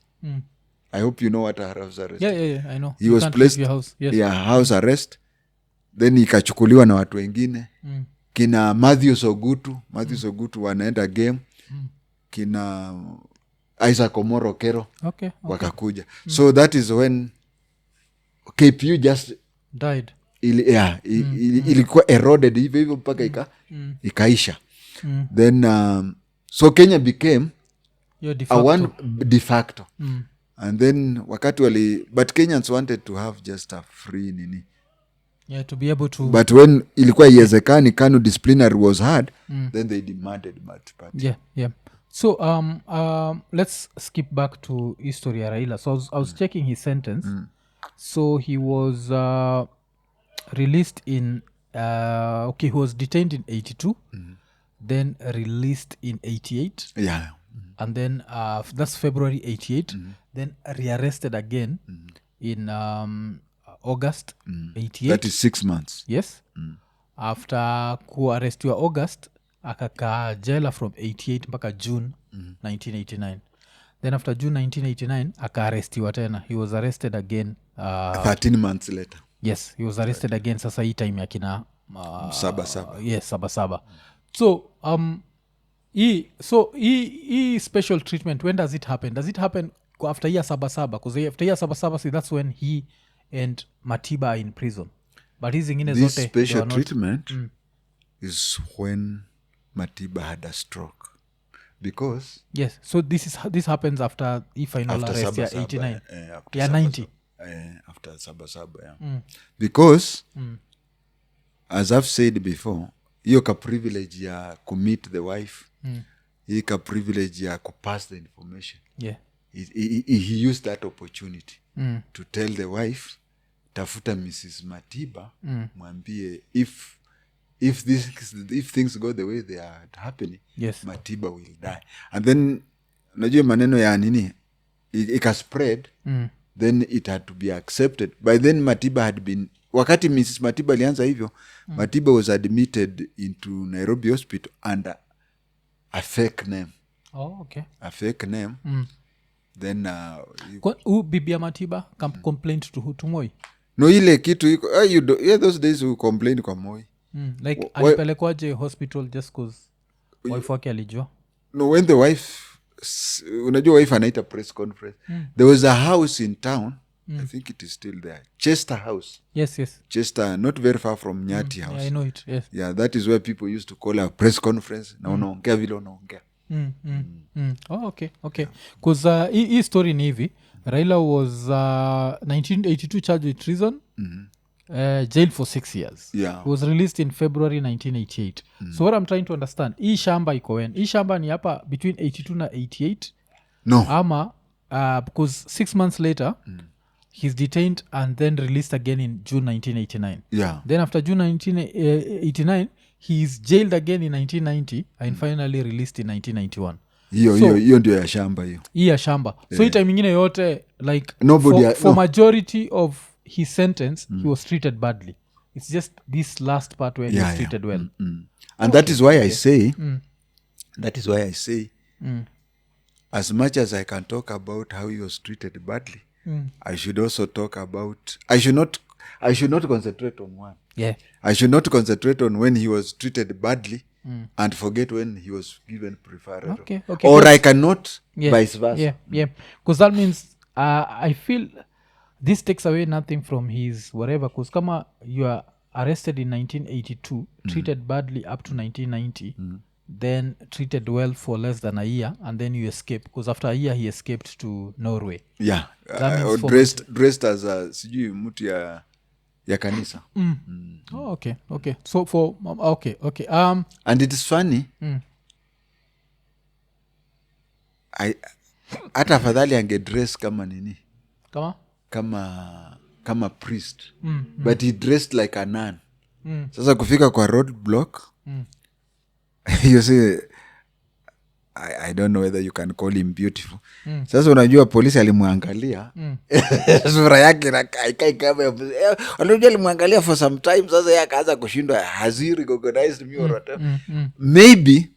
I hope you know what a house arrest. Yeah, I know. He was placed house. Yes. Yeah, house arrest. Then ikachukuliwa na watu wengine. Kina Matthew Sogutu wanaenda game. Kina Isaac Omoro Kero wakakuja. So that is when KPU just died. Ilikuwa eroded hivyo mpaka ikaisha. Then so Kenya became a one de facto. And then wakati but Kenyans wanted to have just a free nini. Yeah, to be able to. But when ilikuwa iwezekani KANU disciplinary was hard, then they demanded multi-party. Yeah. So let's skip back to history ya Raila. So I was checking his sentence. So he was released in he was detained in 82, then released in 88. Yeah. And then that's February 88. Then rearrested again in August 88. That is 6 months. Yes. After kuarestiwa August, akakaa jela from 88 mpaka June 1989. Then after June 1989, akaarestiwa tena. He was arrested again 13 months later. Yes, he was arrested again. Sasa hii time yakina Sabasaba. Yes, Sabasaba. So hii special treatment, when does it happen? Does it happen after year Sabasaba? Because after year Sabasaba, see, that's when he and Matiba are in prison. But his this special treatment is when Matiba had a stroke. Because yes, so this happens after final arrest, yeah, 89. Yeah, 90. After Sabasaba, yeah. Because as I've said before, hiyo ka privilege ya commit the wife hii ka privilege ya kupass the information. Yeah. He used that opportunity to tell the wife, tafuta Mrs. Matiba, mwambie if things go the way they are happening, yes, Matiba will die. And then unajua maneno ya nini ika spread, then it had to be accepted. By then Matiba had been, wakati Mrs. Matiba alianza hivyo, Matiba was admitted into Nairobi hospital under a fake name. Oh, okay. A fake name. Then bibi ya Matiba complained to Moi? No, ile kitu iko those days who complained kwa Moi. Like alipelekwaje hospital just cause wife wake alijua? No, when the wife, unajua wife anaita press conference, there was a house in town, I think it is still there, Chester House. Yes. Chester, not very far from Nyati House. Yeah, I know it, yes. Yeah, that is where people used to call a press conference. Na unaongea vile unaongea. Oh, okay. Because hii story ni hivi, Raila was 1982 charged with treason, jailed for 6 years. Yeah. He was released in February 1988. So what I'm trying to understand, hii shamba iko when? Hii shamba ni hapa between 82 na 88? No. Ama, because 6 months later, he's detained and then released again in June 1989. Yeah. Then after June 1989, he's jailed again in 1990 and finally released in 1991. Hiyo ndio ya shamba hiyo. Hii ya shamba. So hii time ingine yote, like, Nobody for majority of his sentence, he was treated badly. It's just this last part where he was treated well. And that is why I say, as much as I can talk about how he was treated badly, I should also talk about, I should not concentrate on one. Yeah. I should not concentrate on when he was treated badly and forget when he was given preferential. Okay. Or I cannot, vice versa. Yeah. Because that means I feel this takes away nothing from his whatever. Because kama you are arrested in 1982, treated badly up to 1990, then treated well for less than a year, and then you escape. Because after a year, he escaped to Norway. Yeah. Or dressed as a sijui mtu ya kanisa. Oh, okay. So for okay. And it is funny. Hata afadhali angedress kama nini? Kama priest. But he dressed like a nun. Sasa kufika kwa roadblock, you see, I don't know whether you can call him beautiful. Sasa unajua polisi alimwangalia, sura yake kai kama unajua alimwangalia for some time. Sasa yeye akaanza kushindwa, has he recognized me or whatever? Maybe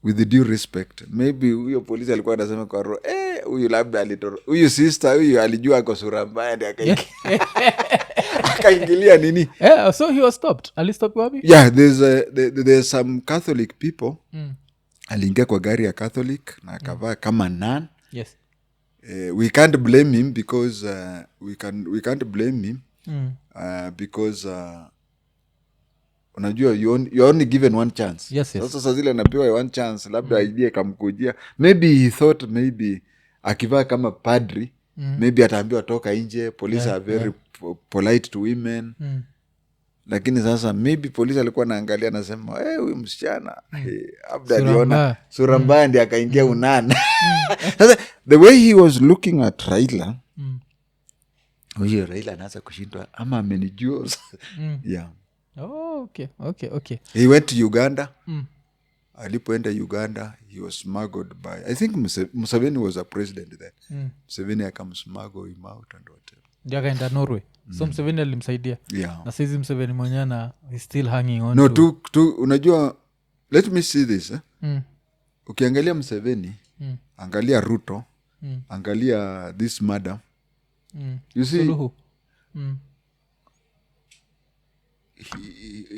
with the due respect, maybe huyo polisi alikuwa anasema kwa roho, huyu labda huyu sister huyu alijua ako sura mbaya ndio akaingilia nini. So he was stopped. Alistop wapi? Yeah, there's some Catholic people. Aliingia kwa gari ya Catholic na akavaa kama nun. Yes. We can't blame him because we can't blame him because unajua you're only given one chance. Yes. Sasa zile anapewa one chance, labda idea kamkujia. Maybe he thought akivaa kama padri, maybe ataambiwa toka nje. Police are very polite to women. Lakini sasa maybe polisi alikuwa naangalia nasema huyu msichana labda aliona sura mbaya ndiye akaingia unana. Sasa the way he was looking at Raila, huyo Raila anaanza kushindwa ama amenijua. Yeah. Oh, okay. He went to Uganda. Alipoenda Uganda, he was smuggled by, I think Museveni was a president then. Museveni akamsmuggle him out and whatever. Ndio akaenda Norway. So Museveni alimsaidia. Yeah. Na saizi Museveni mwenyewe is still hanging on. No, to unajua, let me see this. Ukiangalia Museveni, angalia Ruto, angalia this madam. You see, Suluhu.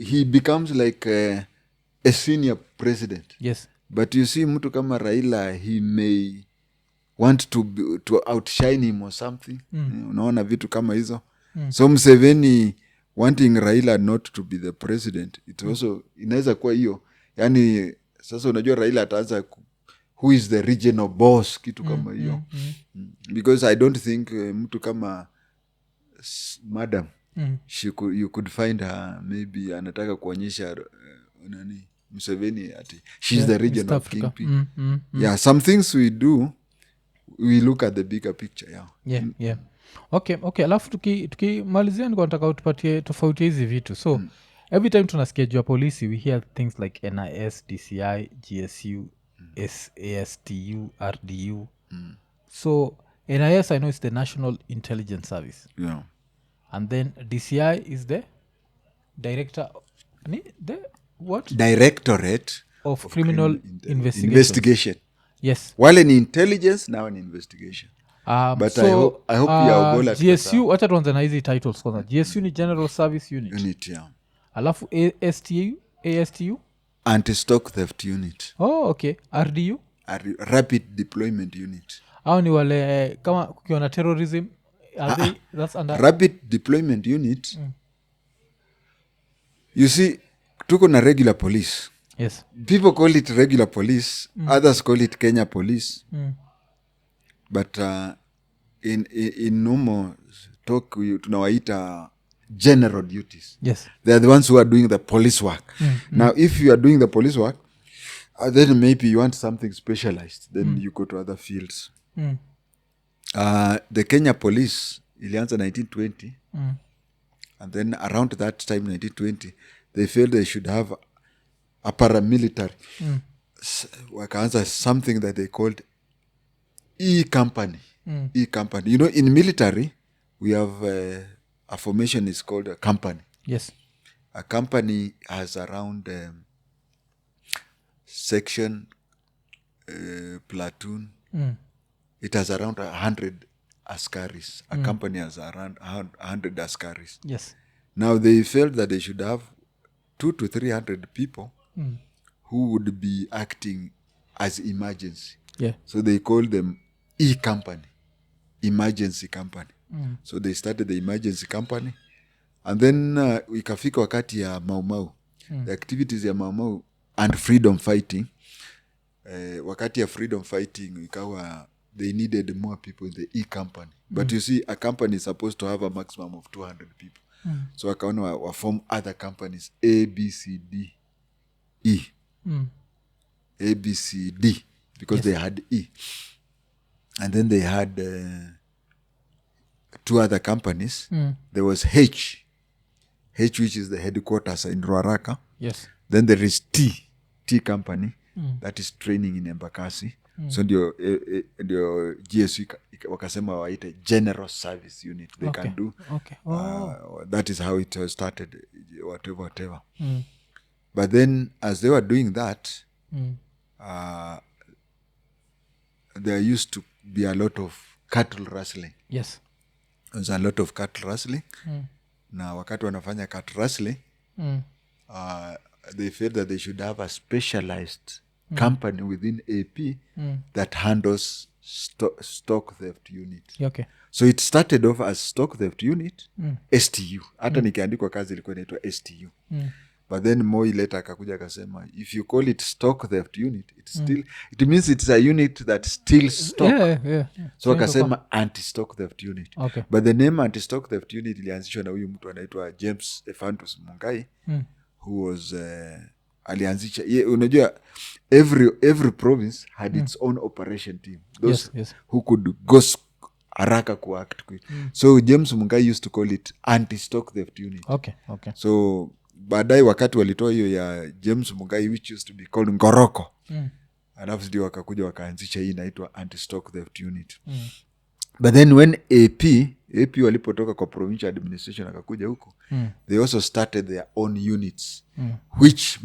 He becomes like a senior president. Yes. But you see mtu kama Raila, he may want to outshine him or something. Unaona vitu kama hizo. So Museveni wanting Raila not to be the president, it also inaweza kuwa hiyo. Yani sasa unajua Raila ataanza who is the regional boss, kitu kama hiyo. Because I don't think mtu kama madam, you could find her maybe anataka kuonyesha Museveni ati she's the regional East Africa. kingpin. Yeah, some things we do, we look at the bigger picture. Yeah. Okay alafu tukimalizia niko nataka utupatie tofauti hizi vitu so every time tunasikia juu ya polisi we hear things like NIS, DCI, GSU, ASTU, RDU. So NIS I know is the National Intelligence Service. Yeah. And then DCI is the director the what Directorate of criminal investigation. Yes. While an intelligence, now an investigation. But so, I hope you are all at GSU wacha tuanze na hizi titles kwanza. GSU ni General Service Unit. Yeah. Alafu ASTU Anti-stock theft unit. okay. RDU Rapid deployment unit. au ni wale kama kukiwa na terrorism that's under Rapid deployment unit. You see, tuko na regular police. yes. People call it regular police. Others call it Kenya police. But in normal talk, tunawaita general duties. Yes. They are the ones who are doing the police work. Now, if you are doing the police work, then maybe you want something specialized. Then you go to other fields. The Kenya police, ilianza 1920. And then around that time, 1920, they felt they should have a paramilitary. Wakaanza something that they called E-company. E-company. You know, in military, we have a formation is called a company. Yes. A company has around section, platoon. It has around 100 askaris. A company has around 100 askaris. Yes. Now they felt that they should have 200 to 300 people who would be acting as emergency. Yeah. So they called them E-company, emergency company. So they started the emergency company. And then ikafika wakati ya Mau Mau. The activities ya Mau Mau and freedom fighting. Wakati ya freedom fighting, ikawa they needed more people in the E-company. But you see, a company is supposed to have a maximum of 200 people. So wakaona wa form other companies, A, B, C, D, E. A, B, C, D, because they had E. And then they had 2 other companies. There was H, which is the headquarters in Ruaraka. Yes. Then there is T company, that is training in Embakasi. So ndio GSU wakasema waite General Service Unit. They can do. Okay. That is how it started, whatever. But then as they were doing that, there used to be a lot of cattle rustling. Yes. There was a lot of cattle rustling. Na wakati wanafanya cattle rustling, they felt that they should have a specialized company within AP that handles stock theft unit. Okay. So it started off as stock theft unit, STU. Hata nikiandikwa kazi ilikuwa inaitwa STU. But then Moi later akakuja akasema, if you call it stock theft unit, it means it's a unit that steals stock. Yeah. So akasema anti-stock theft unit. Okay. But the name anti-stock theft unit ilianzishwa na huyu mtu anaitwa James Ephantus Mungai, who was alianzisha. Unajua, every province had its own operation team. Those who could go haraka kuact quick. So James Mungai used to call it anti-stock theft unit. Okay. So baadaye wakati walitoa hiyo ya James Mungai, which used to be called Ngoroko, alafu ndio wakakuja wakaanzisha hii inaitwa anti-stock theft unit. But then when AP walipotoka kwa provincial administration akakuja huko, they also started their own units, which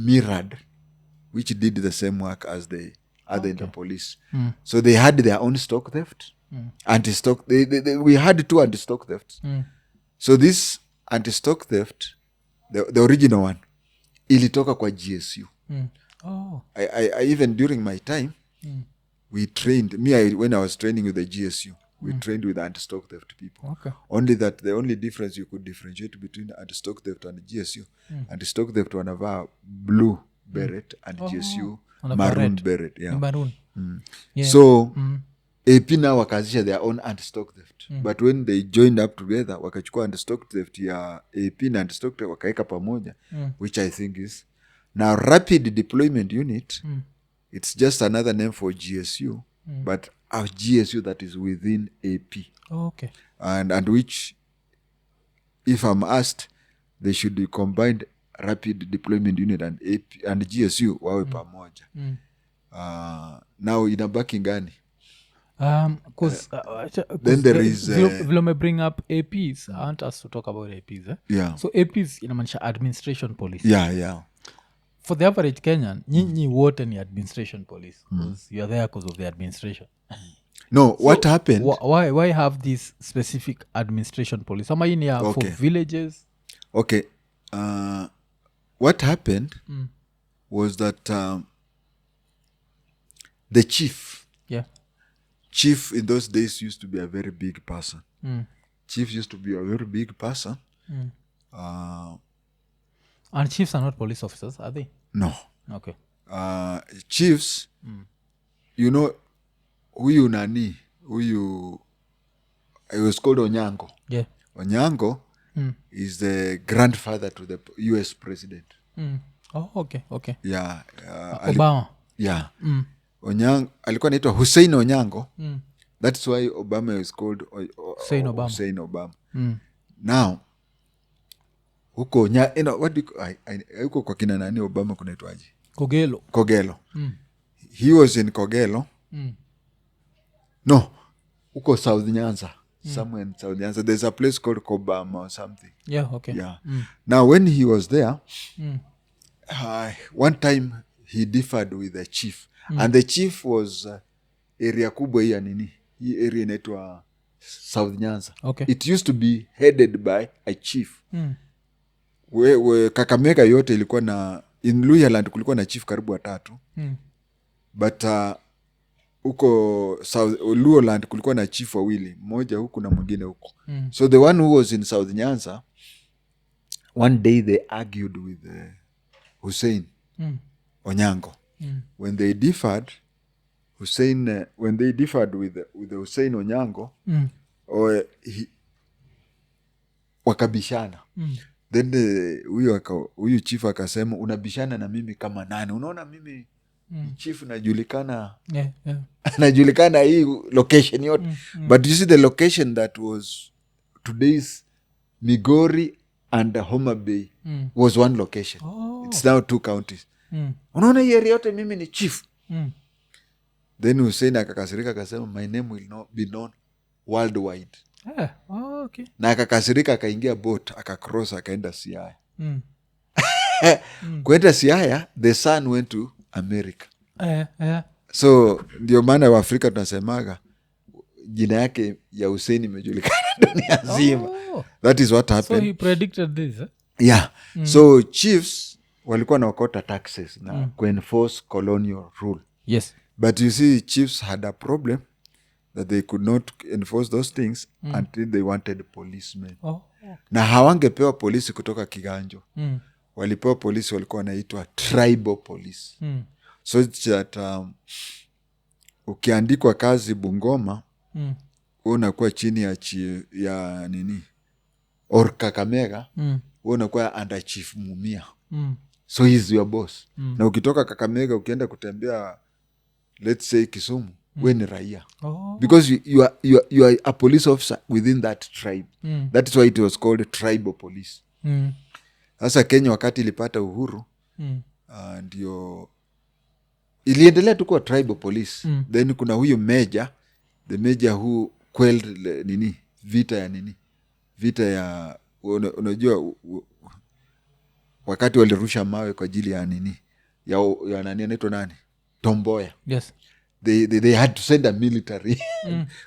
did the same work as the other in the police. So they had their own stock theft, anti-stock. We had 2 anti-stock thefts. So this anti-stock theft, the original one, ilitoka kwa GSU. I even during my time, we trained, when I was training with the GSU, we trained with anti-stock theft people. Okay. Only that the only difference you could differentiate between anti-stock theft and GSU, anti-stock theft wanavaa blue beret and GSU maroon beret. Yeah. Maroon. Yeah. So AP now wakaanzisha their own anti-stock theft. But when they joined up together, wakachukua anti-stock theft ya AP na anti-stock theft wakaeka pamoja, which I think is Now Rapid Deployment Unit, it's just another name for GSU, but a GSU that is within AP. Okay. And which, if I'm asked, they should be combined Rapid Deployment Unit and AP and GSU wawe pamoja. Now inabaki gani? Because then there is vile bring up APs. I want us to talk about APs. Yeah. So APs inamaanisha administration police. Yeah. For the average Kenyan, nyinyi wote ni administration police because you're there because of the administration. No, so what happened? Why have this specific administration police? Ama hii ni for villages? Okay. What happened was that the chief in those days used to be a very big person. Chief used to be a very big person. And chiefs are not police officers, are they? No. Okay. Chiefs, you know, huyu nani, huyu, it was called Onyango. Yeah. Onyango is the grandfather to the US president. Oh, okay. Yeah. Obama. Yeah. Onyango, alikuwa anaitwa Hussein Onyango. That's why Obama is called Hussein Obama. Now, huko huko kwa kina nani Obama kunaitwaje? Kogelo. He was in Kogelo. No, huko South Nyanza. Somewhere in South Nyanza. There's a place called Kobama or something. Yeah, okay. Yeah. Now, when he was there, one time he differed with the chief. And the chief was area kubwa ya nini. Hii area inaitwa South Nyanza. Okay. It used to be headed by a chief. We Kakamega yote ilikuwa na, in Luhyaland kulikuwa na chief karibu 3. But huko Luhyaland kulikuwa na chief 2, mmoja huku na mwingine huko. So the one who was in South Nyanza, one day they argued with Hussein Onyango. When they differed, when they differed with Hussein Onyango, wakabishana. Then huyu chief akasema, unabishana na mimi kama nani? Unaona mimi chief najulikana. Yeah. Najulikana hii location yote. But you see the location that was today's Migori and Homa Bay was one location. It's now 2 counties. Unaona hii area yote mimi ni chief. Then Hussein akakasirika akasema, my name will not be known worldwide. Okay. Na akakasirika akaingia boat akacross akaenda Siaya. Kwenda Siaya, the son went to America. So ndio maana wa Afrika tunasemaga jina yake ya Hussein imejulikana dunia nzima. That is what happened. So he predicted this. Yeah. So chiefs walikuwa naokota taxes na kuenforce colonial rule. Yes. But you see, chiefs had a problem that they could not enforce those things until they wanted policemen. Na hawangepewa polisi kutoka Kiganjo. Walipewa polisi walikuwa wanaitwa tribal police. So that ukiandikwa kazi Bungoma, unakuwa chini ya nini? Or Kakamega, unakuwa under Chief Mumia. So he's your boss. Na ukitoka Kakamega ukienda kutembea, let's say Kisumu, we ni raia. Because you are a police officer within that tribe. That is why it was called tribal police. Sasa Kenya wakati ilipata uhuru, ndio iliendelea tu kuwa tribal police. Then kuna huyu major, the major who quelled vita ya unajua wakati walirusha mawe kwa ajili ya ya nani anaitwa nani? Tom Mboya. Yes. They had to send a military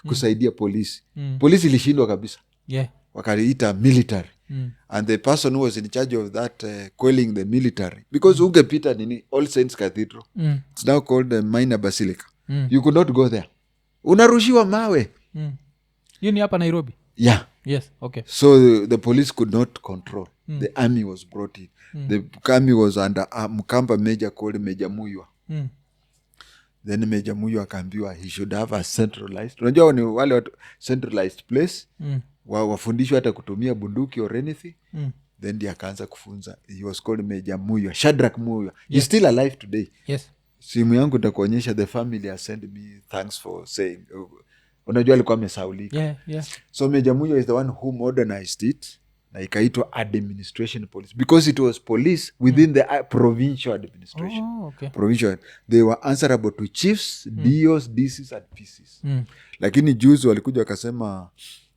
kusaidia polisi. Polisi ilishindwa kabisa. Yeah. Wakaita military. And the person who was in charge of that quelling the military, because ungepita All Saints Cathedral, it's now called the Minor Basilica. You could not go there. Unarushiwa mawe. You ni hapa Nairobi? Yeah. Yes, okay. So the police could not control. The army was brought in. The army was under a Mkamba major called Major Muywa. Then Major Muywa akaambiwa he should have a centralized. Unajua ni wale watu centralized place. Wafundishwe hata kutumia bunduki or anything. then ndi akaanza kufunza. He was called Major Muya, Shadrack Muya. He's still alive today. Yes. Simu yangu nitakuonyesha, the family has sent me thanks for saying, unajua alikuwa amesaulika. Yeah. So Major Muya is the one who modernized it, na ikaitwa administration police, because it was police within the provincial administration. Okay. Provincial, they were answerable to chiefs, DOs, DCs and PCs. Lakini juzi walikuja wakasema,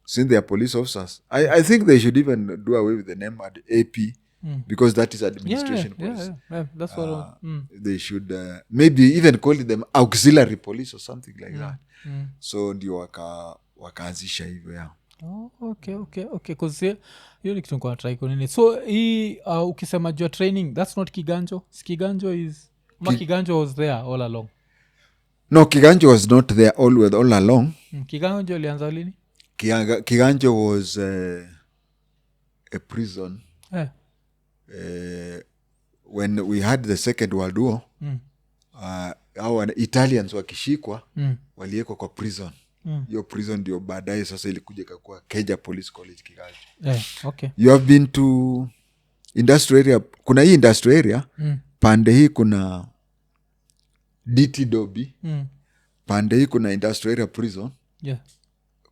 since they are police officers, I think they should even do away with the name AP, because that is administration police. Yeah. That's what they should maybe even call them auxiliary police or something like that. So ndio wakaanzisha hivyo ya. Okay. Cause hiyo ni kitu kwa try kunini. So hii ukisema jua training, that's not Kiganjo. Kiganjo is Kiganjo was there all along. No, Kiganjo was not there all along. Kiganjo ilianza lini? Kiganjo was a prison. When we had the Second World War, our Italians wakishikwa, waliekwa kwa prison. Hiyo prison ndio baadaye sasa ilikuja ikakuwa Keja Police College Kiganjo. Okay. You have been to industrial area. Kuna hii industrial area, pande hii kuna DT Dobi, pande hii kuna industrial area prison. Yeah.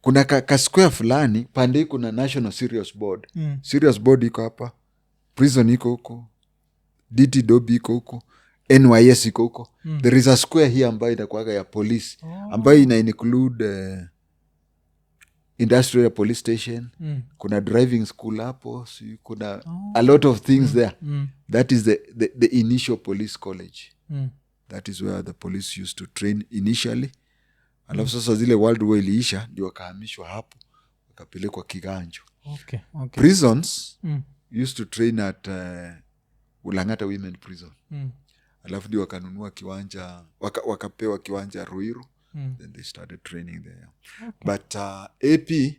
Kuna ka square fulani, pande hii kuna National Serious Board. Serious Board iko hapa. Prison iko huko. DT Dobi iko huko. NYS iko huko. There is a square here ambayo inakuwaga ya police, ambayo ina include industrial police station. Kuna driving school hapo. So kuna a lot of things there. That is the initial police college. That is where the police used to train initially. Alafu sasa zile World War iliisha, ndio wakahamishwa hapo, wakapelekwa Kiganjo. Okay. Prisons used to train at Ulangata Women Prison. Alafu ndio wakanunua kiwanja, wakapewa kiwanja Ruiru. Then they started training there. But AP,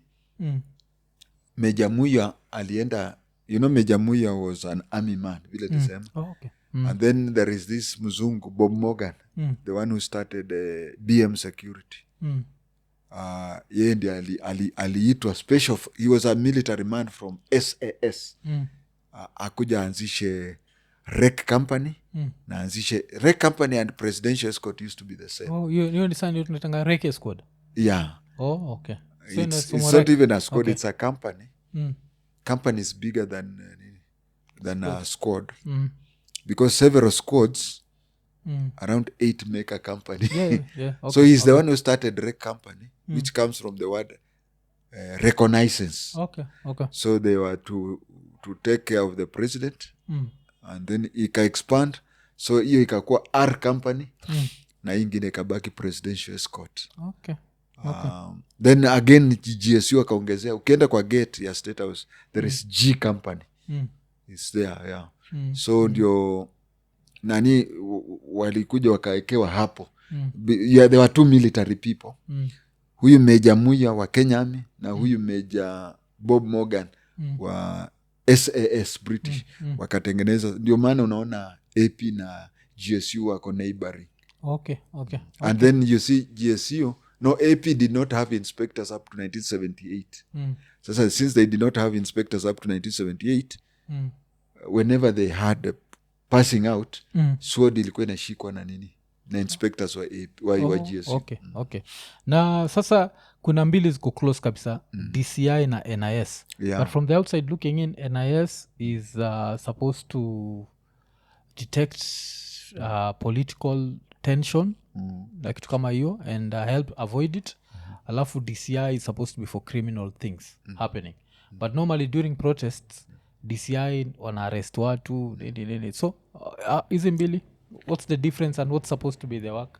Major Muya alienda, Major Muya was an army man, vile tusema. Okay. And then there is this Mzungu, Bob Morgan, the one who started BM Security. Yeye ndiye aliitwa special, he was a military man from SAS. Akuja anzishe Rec Company, na anzishe Rec Company and Presidential Escort used to be the same. You understand, you tunatanga Rec Squad? Yeah. Okay. So it's not even a squad, it's a company. Company is bigger than a squad. Because several squads, around 8 make a company. Yeah. Okay. So he's the one who started Rec Company, which comes from the word reconnaissance. Okay. So they were to take care of the president, and then ika expand. So hiyo ikakuwa R Company, na ingine ikabaki Presidential Escort. Okay. Then again GSU akaongezea, ukienda kwa gate ya State House, there is G Company. It's there, yeah. So ndio nani walikuja wakaekewa hapo. There were 2 military people. Huyu Major Muya wa Kenya Army, na huyu Major Bob Morgan wa SAS British. Wakatengeneza, ndio maana unaona AP na GSU wako neighboring. Okay. And then you see GSU, no, AP did not have inspectors up to 1978. Sasa since they did not have inspectors up to 1978, whenever they had passing out, sword ilikuwa inashikwa na nini, na inspectors wa GSU. Okay. Na sasa kuna mbili ziko close kabisa, DCI na NIS. Yeah. But from the outside looking in, NIS is supposed to detect political tension, like kitu kama hiyo, and help avoid it. Alafu DCI is supposed to be for criminal things happening. But normally during protests, DCI wana arrest watu. So hizi mbili, what's the difference and what's supposed to be the work?